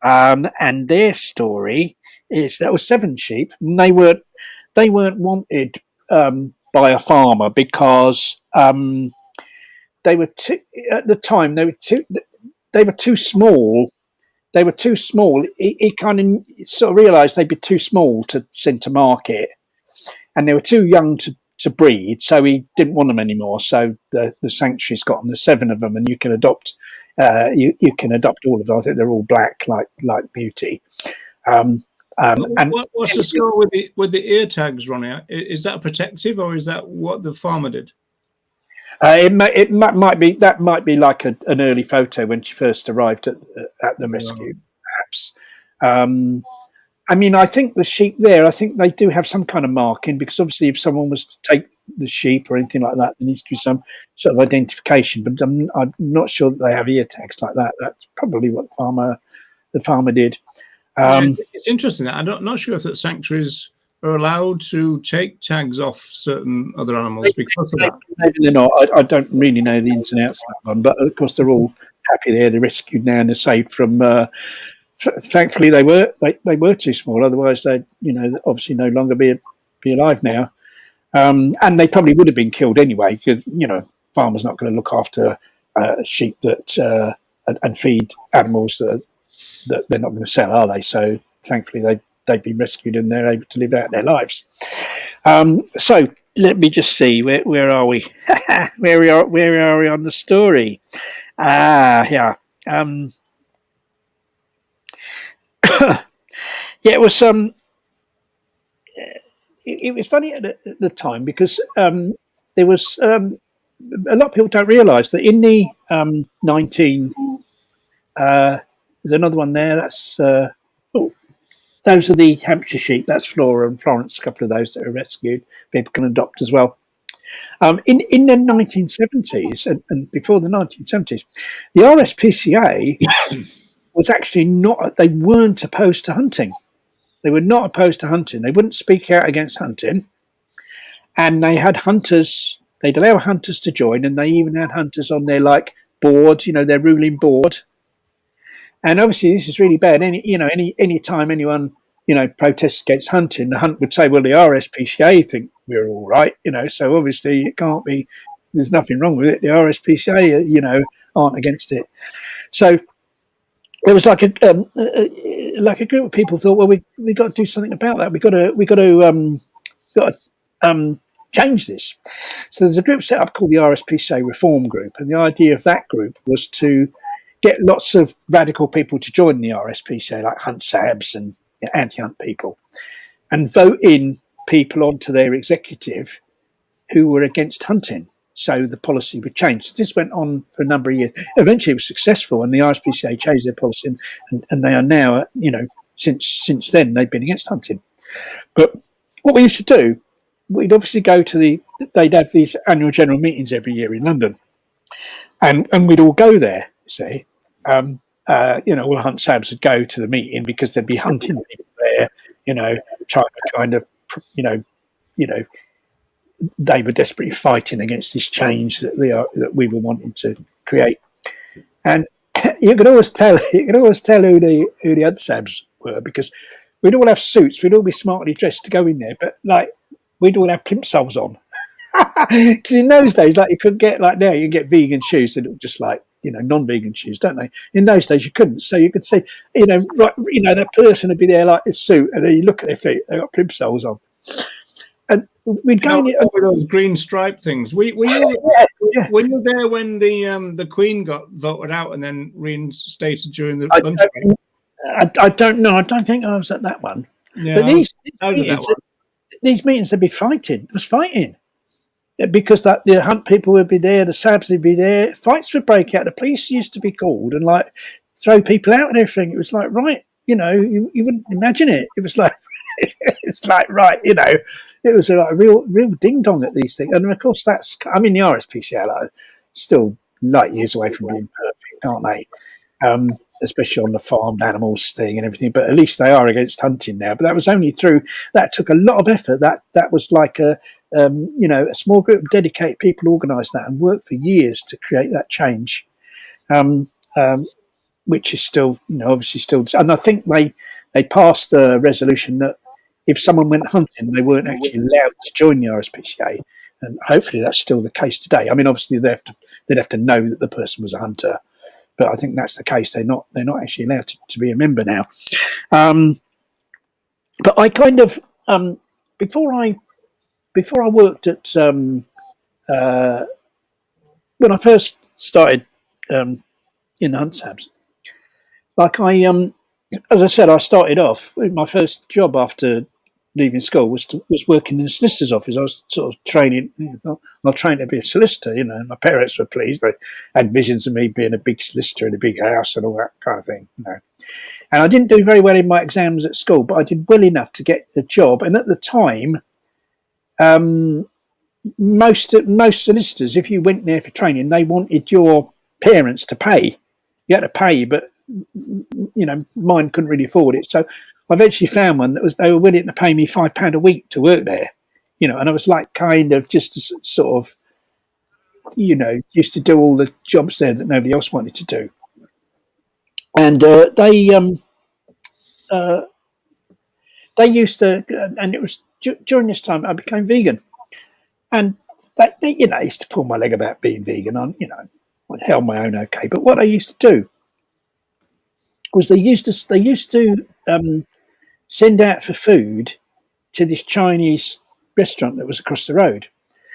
and their story is that was 7 sheep, and they weren't wanted by a farmer because they were too, at the time they were too small. They were too small. He kind of sort of realised they'd be too small to send to market, and they were too young to breed, so he didn't want them anymore. So the sanctuary's got them. There's 7 of them, and you can adopt. You can adopt all of them. I think they're all black, like Beauty. And what's the score with the ear tags, Ronnie? Is that protective, or is that what the farmer did? It might be like an early photo when she first arrived at the rescue, perhaps. I think the sheep there, I think they do have some kind of marking, because obviously if someone was to take the sheep or anything like that, there needs to be some sort of identification. But I'm not sure that they have ear tags like that. That's probably what the farmer did. It's interesting. I'm not sure if that sanctuaries are allowed to take tags off certain other animals because of that. Maybe they're not. I don't really know the ins and outs of that one, but of course they're all happy there. They're rescued now and they're saved from. Thankfully, they were too small. Otherwise, they'd obviously no longer be alive now, and they probably would have been killed anyway, because farmers not going to look after sheep that and feed animals that they're not going to sell, are they? So thankfully, they've been rescued and they're able to live out their lives. So let me just see, where are we? where are we on the story? Yeah. Yeah, it was it was funny at the time, because there was a lot of people don't realise that in the 19 there's another one there, that's those are the Hampshire sheep, that's Flora and Florence, a couple of those that are rescued, people can adopt as well. In the 1970s and before the 1970s, the RSPCA was actually not, they weren't opposed to hunting. They were not opposed to hunting. They wouldn't speak out against hunting. And they had hunters, they'd allow hunters to join, and they even had hunters on their board, their ruling board. And obviously this is really bad. Any time anyone, protests against hunting, the hunt would say, well, the RSPCA think we're all right, so obviously it can't be, there's nothing wrong with it. The RSPCA, aren't against it. So there was like a group of people thought, well, we got to do something about that. We got to change this. So there's a group set up called the RSPCA Reform Group, and the idea of that group was to get lots of radical people to join the RSPCA, like hunt sabs and anti-hunt people, and vote in people onto their executive who were against hunting. So the policy would change. So this went on for a number of years. Eventually it was successful, and the RSPCA changed their policy, and they are now, since then, they've been against hunting. But what we used to do, we'd obviously go to they'd have these annual general meetings every year in London, and we'd all go there, see. All hunt sabs would go to the meeting because there'd be hunting people there, trying to kind of, they were desperately fighting against this change that we were wanting to create. And you could always tell who the hunt sabs were, because we'd all have suits, we'd all be smartly dressed to go in there, but we'd all have plimsolls on. Because in those days, you couldn't get, now you can get vegan shoes that look just like, non-vegan shoes, don't they? In those days, you couldn't. So you could see, that person would be there like a suit, and then you look at their feet, they've got plimsolls on. And we'd go in it. With those green stripe things. Were you Yeah. were you there when the Queen got voted out and then reinstated during the lunch break? I don't know. I don't think I was at that one. Yeah, But that these meetings, they'd be fighting. It was fighting. Because the hunt people would be there, the Sabs would be there, fights would break out. The police used to be called and like throw people out and everything. It was like, right, you wouldn't imagine it. It was like, it's like, right, it was like a real ding dong at these things. And of course, the RSPCA are still light years away from being perfect, aren't they? Especially on the farmed animals thing and everything. But at least they are against hunting now. But that was only that took a lot of effort. That was like a small group of dedicated people organised that and worked for years to create that change, which is still, obviously still. And I think they passed a resolution that if someone went hunting, they weren't actually allowed to join the RSPCA. And hopefully that's still the case today. I mean, obviously they'd have to know that the person was a hunter, but I think that's the case. They're not actually allowed to be a member now. But I kind of before I worked at when I first started in hunt sabs, like as I said, I started off my first job after leaving school was working in a solicitor's office. I was sort of training. I'll train to be a solicitor. My parents were pleased. They had visions of me being a big solicitor in a big house and all that kind of thing. And I didn't do very well in my exams at school, but I did well enough to get the job. And at the time, most solicitors, if you went there for training, they wanted your parents to pay. You had to pay, but mine couldn't really afford it. So I eventually found one that they were willing to pay me £5 a week to work there. And I was like kind of just sort of, used to do all the jobs there that nobody else wanted to do. And they used to, and it was during this time I became vegan. And they used to pull my leg about being vegan. I held my own okay. But what they used to do was they used to send out for food to this Chinese restaurant that was across the road.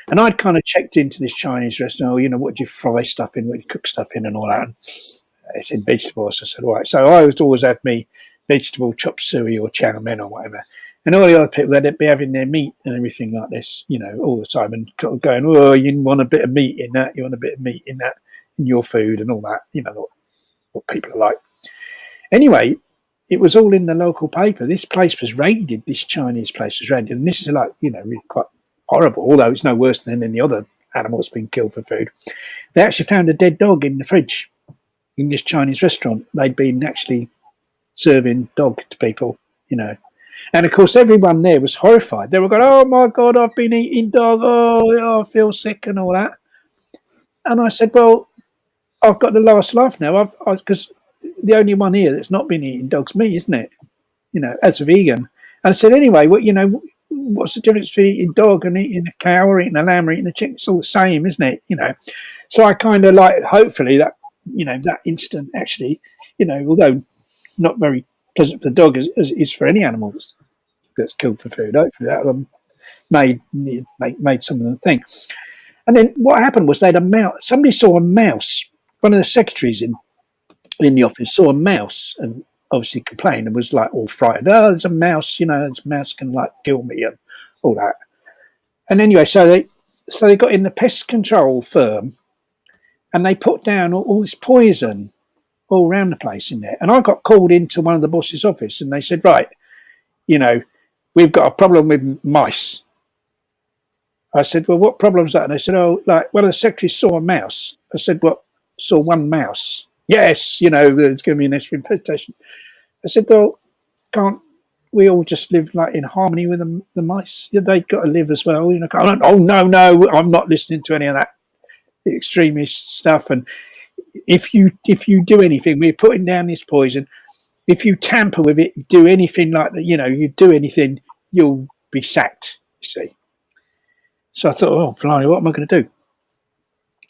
And I'd kind of checked into this Chinese restaurant, what do you fry stuff in, what do you cook stuff in and all that. And they said vegetables. I said, all right. So I would always have me vegetable chop suey or chow mein or whatever. And all the other people, they'd be having their meat and everything like this, all the time and going, oh, you want a bit of meat in that, you want a bit of meat in that, in your food and all that, what people are like. Anyway, it was all in the local paper. This place was raided, this Chinese place was raided. And this is like, really quite horrible, although it's no worse than any other animals being killed for food. They actually found a dead dog in the fridge in this Chinese restaurant. They'd been actually serving dog to people, And of course, everyone there was horrified. They were going, oh my God, I've been eating dog. Oh, I feel sick and all that. And I said, well, I've got the last laugh now. Because the only one here that's not been eating dog's me, isn't it? As a vegan. And I said, anyway, what's the difference between eating dog and eating a cow or eating a lamb or eating a chicken? It's all the same, isn't it? So I kind of like, hopefully that, that instant actually, although not very pleasant for the dog as is for any animal that's killed for food. Hopefully that made some of them think. And then what happened was somebody saw a mouse. One of the secretaries in the office saw a mouse and obviously complained and was like all frightened. Oh, there's a mouse, this mouse can like kill me and all that. And anyway, so they got in the pest control firm and they put down all this poison all around the place in there. And I got called into one of the boss's office and they said, right, we've got a problem with mice. I said, well, what problem's that? And they said, oh, like one of the secretaries saw a mouse. I said, what, saw one mouse? Yes, it's going to be an experimentation. I said, well, can't we all just live like in harmony with the mice? They've got to live as well. Oh, no, I'm not listening to any of that extremist stuff. And if you do anything, we're putting down this poison. If you tamper with it, do anything like that, you do anything, you'll be sacked, you see. So I thought, oh, blimey, what am I going to do?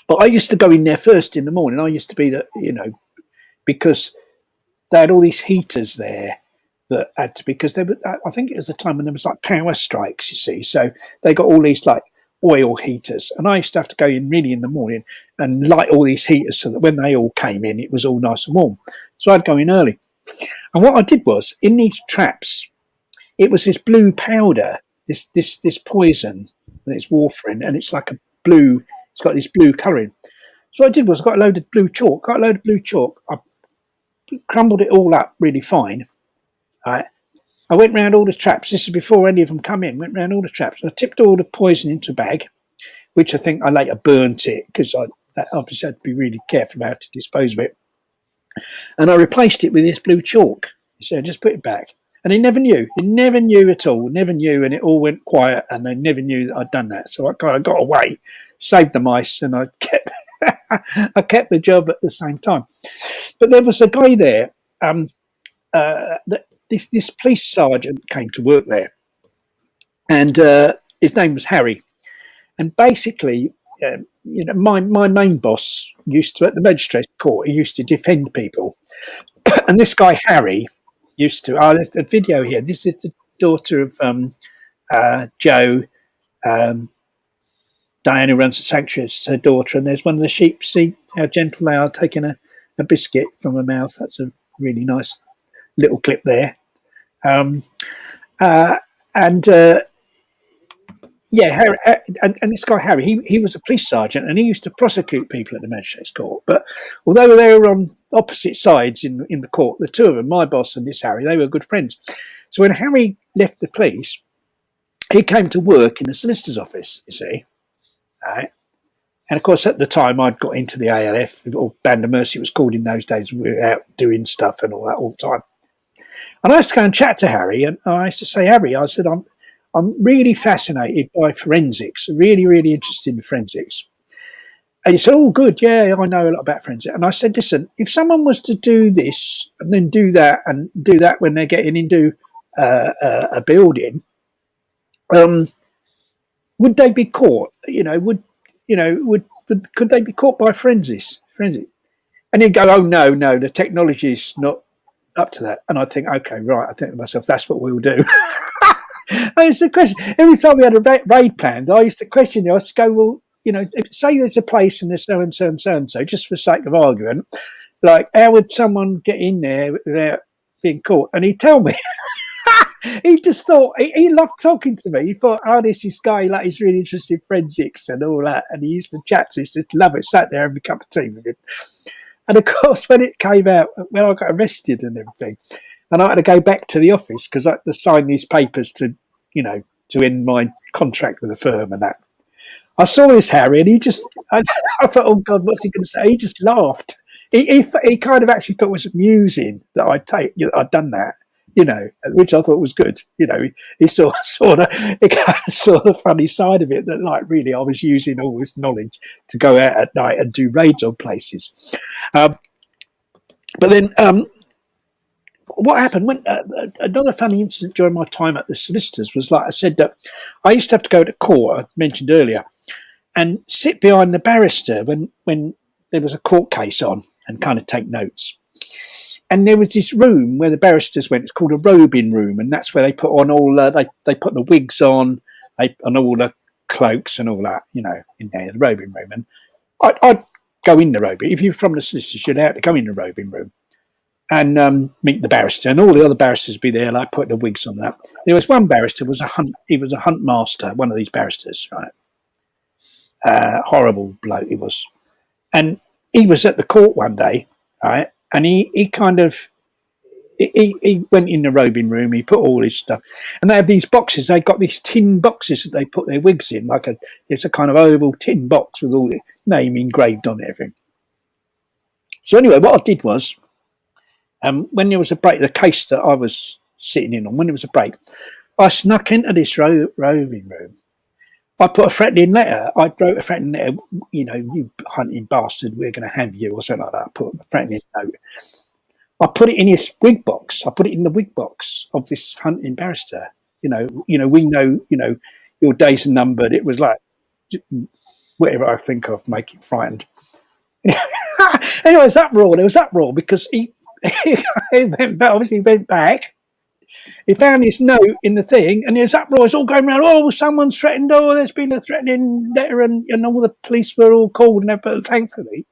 But I used to go in there first in the morning. I used to be because they had all these heaters there that had to, because they were, I think it was a time when there was like power strikes, you see. So they got all these like oil heaters, and I used to have to go in really in the morning and light all these heaters so that when they all came in, it was all nice and warm. So I'd go in early. And what I did was, in these traps, it was this blue powder, this poison that it's warfarin, and it's like a blue, it's got this blue colouring. So what I did was I got a load of blue chalk, I crumbled it all up really fine. Right? I went round all the traps. This is before any of them come in. Went round all the traps. I tipped all the poison into a bag, which I think I later burnt it because I obviously had to be really careful how to dispose of it. And I replaced it with this blue chalk. So I just put it back. And they never knew. They never knew at all. Never knew, and it all went quiet, and they never knew that I'd done that. So I kind of got away, saved the mice, and I kept I kept the job at the same time. But there was a guy there. This police sergeant came to work there, and his name was Harry. And basically, my main boss used to, at the magistrates' court, he used to defend people. And this guy Harry used to. Oh, there's a video here. This is the daughter of Joe. Diane, who runs the sanctuary, is her daughter, and there's one of the sheep. See how gentle they are, taking a biscuit from her mouth. That's a really nice little clip there. Harry, and this guy Harry, he was a police sergeant, and he used to prosecute people at the magistrates' court. But although they were on opposite sides in the court, the two of them, my boss and this Harry, they were good friends. So when Harry left the police, he came to work in the solicitor's office, you see. Right. And of course, at the time, I'd got into the ALF, or Band of Mercy it was called in those days. We were out doing stuff and all that all the time. And I used to go and chat to Harry, and I used to say, Harry, I said, I'm really fascinated by forensics, really, really interested in forensics. And he said, oh, good, yeah, I know a lot about forensics. And I said, listen, if someone was to do this and then do that and do that when they're getting into a building, would they be caught? Could they be caught by forensics? And he'd go, oh, no, the technology's not up to that. And I'd think, okay, right, I think to myself, that's what we'll do. I used to question, every time we had a raid planned, I used to question you. I used to go, well, say there's a place and there's so and so and so and so, just for the sake of argument, like, how would someone get in there without being caught? And he'd tell me. He just thought, he loved talking to me. He thought, oh, this guy, like, he's really interested in forensics and all that. And he used to chat to us, just love it, sat there having a cup of tea with him. And of course, when it came out, when I got arrested and everything, and I had to go back to the office because I had to sign these papers to end my contract with the firm and that. I saw this Harry, and I thought, oh God, what's he going to say? He just laughed. He kind of actually thought it was amusing that I'd done that. Which I thought was good. He saw the funny side of it, that like really I was using all this knowledge to go out at night and do raids on places. But then what happened when another funny incident during my time at the solicitors was, like I said, that I used to have to go to court, I mentioned earlier, and sit behind the barrister when there was a court case on and kind of take notes. And there was this room where the barristers went. It's called a robing room, and that's where they put on all they put the wigs on, and all the cloaks and all that, in there, the robing room. And I'd go in the robing. If you're from the solicitors, you're allowed to go in the robing room and meet the barrister, and all the other barristers would be there, like putting the wigs on that. There was one barrister he was a hunt master, one of these barristers, right? Horrible bloke he was, and he was at the court one day, right? And he went in the robing room. He put all his stuff, and they have these boxes. They got these tin boxes that they put their wigs in, it's a kind of oval tin box with all the name engraved on everything. So anyway, what I did was, when there was a break, the case that I was sitting in on, when there was a break, I snuck into this robing room. I put a threatening letter. I wrote a threatening letter, you hunting bastard, we're going to have you, or something like that. I put a threatening note. I put it in his wig box. I put it in the wig box of this hunting barrister. We know, your days are numbered. It was like, whatever I think of, make him frightened. Anyway, there was uproar because he went back He found this note in the thing, and there's uproars all going around. Oh, someone's threatened. Oh, there's been a threatening letter, and all the police were all called. And but thankfully,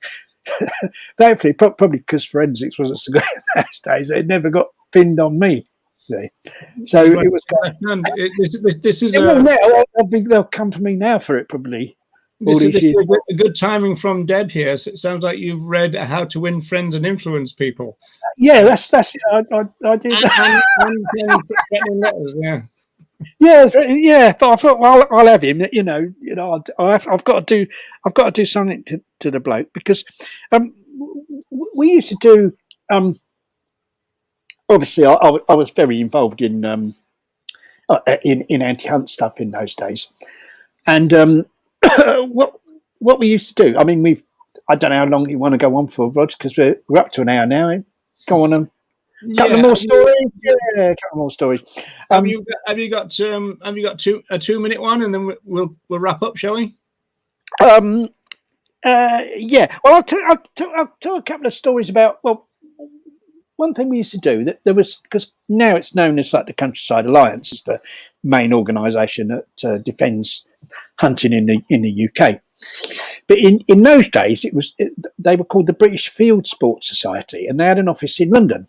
probably because forensics wasn't so good in those days, it never got pinned on me. So it was. This is they'll come for me now for it probably. This is a good timing from Deb here. So it sounds like you've read How to Win Friends and Influence People. Yeah, that's it. I did. Yeah. But I thought, well, I'll have him. I've got to do something to the bloke because we used to do. Obviously, I was very involved in anti-hunt stuff in those days, and what we used to do. I mean, I don't know how long you want to go on for, Rog, because we're up to an hour now. Eh? Go on. Couple more stories. Yeah, a couple more stories. Have you got a 2-minute one, and then we'll wrap up, shall we? Yeah. Well, I'll tell a couple of stories about. Well, one thing we used to do that there was, because now it's known as like the Countryside Alliance, is the main organisation that defends hunting in the UK. But in those days, they were called the British Field Sports Society, and they had an office in London.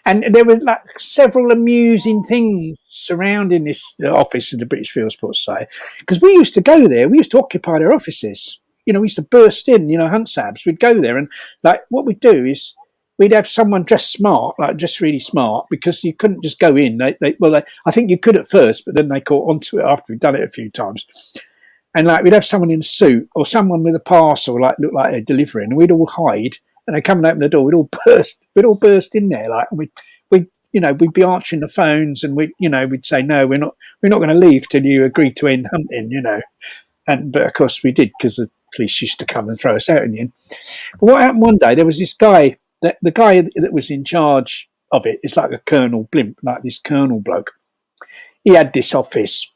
And there were like several amusing things surrounding this office of the British Field Sports Society, because we used to go there. We used to occupy their offices. We used to burst in. Hunt sabs. We'd go there, and like what we'd do is we'd have someone dressed smart, like just really smart, because you couldn't just go in. I think you could at first, but then they caught onto it after we'd done it a few times. And like we'd have someone in a suit or someone with a parcel, like look like they're delivering, and we'd all hide. And they come and open the door. We'd all burst in there, like, and we'd be answering the phones, and we'd say, no, we're not going to leave till you agree to end hunting, but of course we did, because the police used to come and throw us out in the end. But what happened one day? There was this guy, the guy that was in charge of it is like a Colonel Blimp, like this Colonel bloke. He had this office,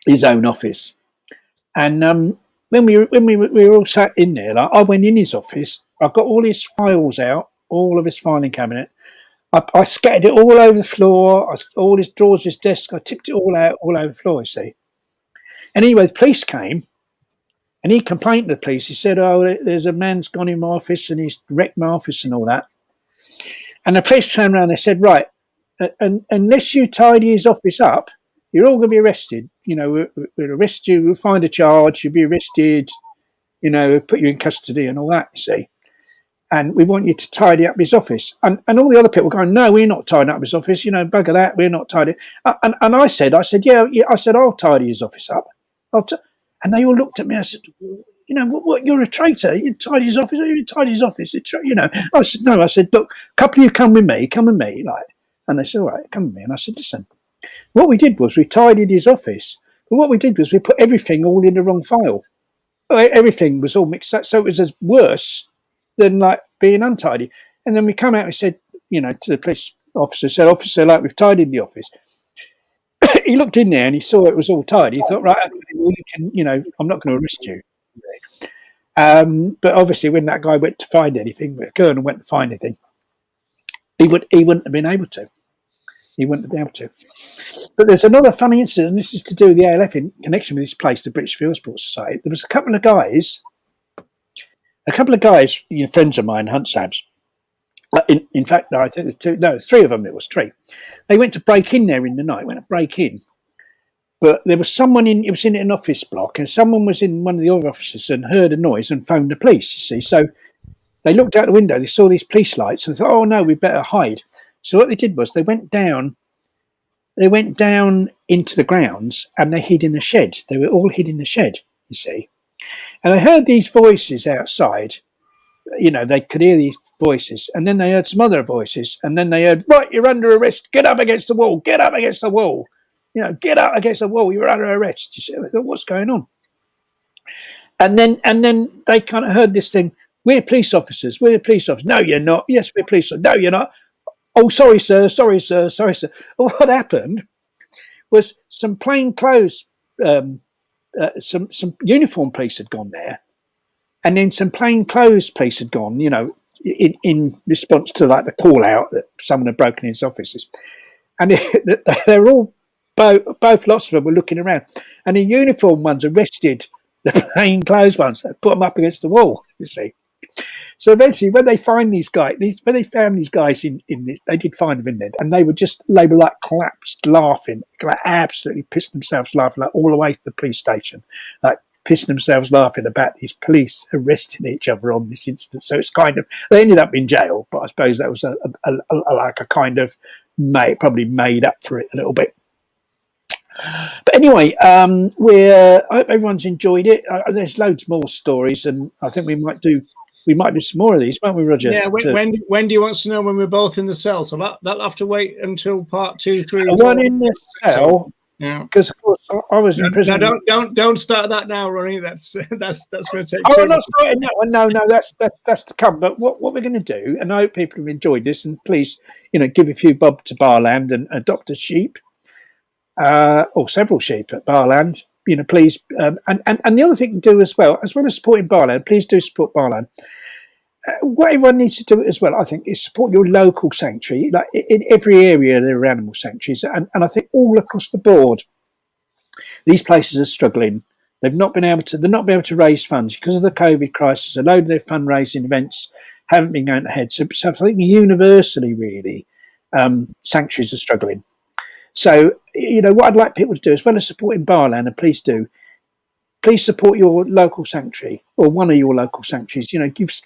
his own office, and when we were all sat in there, like I went in his office. I got all his files out, all of his filing cabinet. I scattered it all over the floor, all his drawers, his desk. I tipped it all out, all over the floor, you see. And anyway, the police came, and he complained to the police. He said, oh, there's a man's gone in my office, and he's wrecked my office and all that. And the police turned around and they said, right, unless you tidy his office up, you're all going to be arrested. We'll arrest you, we'll find a charge, you'll be arrested, we'll put you in custody and all that, you see. And we want you to tidy up his office. And all the other people were going, no, we're not tidying up his office. Bugger that, we're not tidying. And I said, yeah, I said, I'll tidy his office up. And they all looked at me. I said, what, you're a traitor. You tidy his office. You tidy his office. I said, no. I said, look, a couple of you come with me. Like, and they said, all right, come with me. And I said, listen, what we did was we tidied his office. But what we did was we put everything all in the wrong file. Everything was all mixed up. So it was as worse than like being untidy. And then we come out and said, to the police officer, officer, like, we've tidied the office. He looked in there and he saw it was all tidy. He thought, right, well, you can, I'm not going to arrest you. But obviously when that guy went to find anything, the colonel went to find anything, he wouldn't have been able to. He wouldn't have been able to. But there's another funny incident, and this is to do with the ALF in connection with this place, the British Field Sports Society. There was a couple of guys, friends of mine, hunt sabs. In fact, no, I think there's three of them. It was three. They went to break in there in the night. Went to break in, but there was someone in. It was in an office block, and someone was in one of the other offices and heard a noise and phoned the police. You see, so they looked out the window. They saw these police lights and thought, "Oh no, we better hide." So what they did was they went down. They went down into the grounds and they hid in the shed. They were all hid in the shed. You see. And I heard these voices outside, they could hear these voices, and then they heard some other voices, and then they heard, right, you're under arrest, get up against the wall, get up against the wall, get up against the wall, you're under arrest. You see, I thought, what's going on? And then they kind of heard this thing, we're police officers. No, you're not. Yes, we're police officers. No, you're not. Oh, sorry, sir. What happened was some plain clothes, some uniform police had gone there, and then some plain clothes police had gone, in response to like the call out that someone had broken his offices. and they're all both lots of them were looking around, and the uniform ones arrested the plain clothes ones, put them up against the wall. You see. So eventually, when they found these guys in this, they did find them in there, and they were like collapsed, laughing, like absolutely pissed themselves laughing, like all the way to the police station, like pissing themselves laughing about these police arresting each other on this incident. So it's kind of, they ended up in jail, but I suppose that was like a kind of probably made up for it a little bit. But anyway, I hope everyone's enjoyed it. There's loads more stories, and I think we might do some more of these, won't we, Roger? Yeah. When do you want to know when we're both in the cell? So that'll have to wait until part 2, 3. One in the cell. Yeah. Because of course I was in prison. No, don't start that now, Ronnie. That's going to take. Oh, I'm not starting that one. No, that's to come. But what we're going to do, and I hope people have enjoyed this, and please, give a few bob to Baah-Land and adopt a sheep, or several sheep at Baah-Land. Please, and the other thing to do as well as supporting Baah-Land, please do support Baah-Land. What everyone needs to do as well, I think, is support your local sanctuary. Like in every area, there are animal sanctuaries, and I think all across the board, these places are struggling. They're not been able to raise funds because of the COVID crisis. A load of their fundraising events haven't been going ahead. So I think universally, really, sanctuaries are struggling. So, what I'd like people to do, as well as supporting Baah-Land, and please support your local sanctuary or one of your local sanctuaries.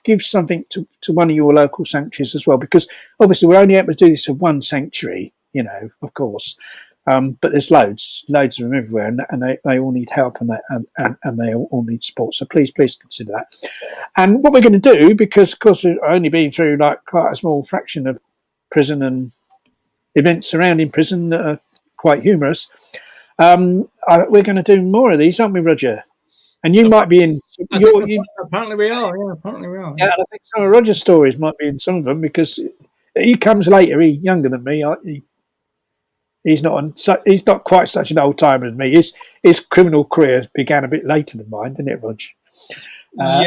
Give something to one of your local sanctuaries as well, because obviously we're only able to do this for one sanctuary, of course. But there's loads of them everywhere, and they all need help, and they all need support. So please consider that. And what we're going to do, because of course we've only been through like quite a small fraction of prison and events surrounding prison that are quite humorous, we're going to do more of these, aren't we, Roger? And you might be in. Apparently we are. Yeah, apparently we are. Yeah, I think some of Roger's stories might be in some of them, because he comes later. He's younger than me. He's not quite such an old timer as me. His criminal career began a bit later than mine, didn't it, Roger? I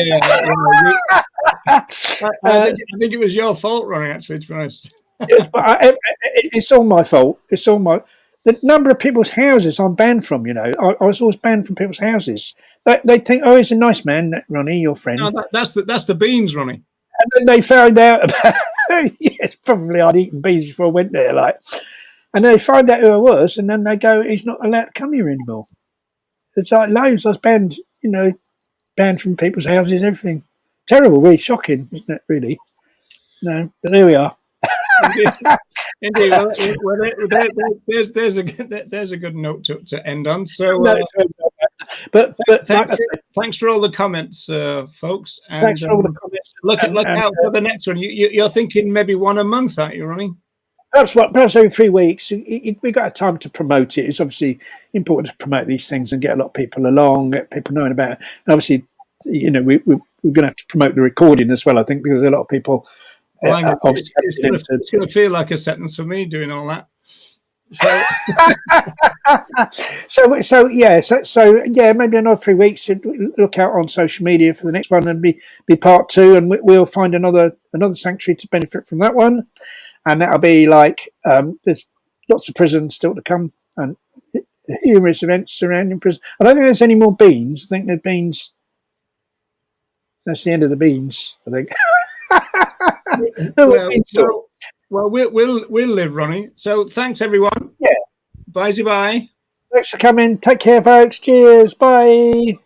think it was your fault, Ronnie. Actually, to be honest. Yes, but it's all my fault. The number of people's houses I'm banned from. I was always banned from people's houses. They think, oh, he's a nice man, that Ronnie, your friend. No, that's the beans, Ronnie. And then they found out about. Yes, probably I'd eaten beans before I went there, like. And they find out who I was, and then they go, he's not allowed to come here anymore. It's like loads. I was banned, banned from people's houses, everything. Terrible, really shocking, isn't it? Really. No, but there we are. Indeed. Well, there's a good note to end on. So, but thanks for all the comments, folks. And, thanks for all the comments. Look out for the next one. You're thinking maybe one a month, aren't you, Ronnie? Perhaps every 3 weeks. We got time to promote it. It's obviously important to promote these things and get a lot of people along, get people knowing about it. And obviously, we're going to have to promote the recording as well, I think, because a lot of people. It's going to feel like a sentence for me doing all that. So yeah, maybe another 3 weeks. Look out on social media for the next one, and be part 2, and we'll find another sanctuary to benefit from that one, and that'll be like there's lots of prisons still to come and humorous events surrounding prison. I don't think there's any more beans. I think there's beans. That's the end of the beans, I think. Well, we'll live, Ronnie. So thanks, everyone. Yeah. Bye. Thanks for coming. Take care, folks. Cheers. Bye.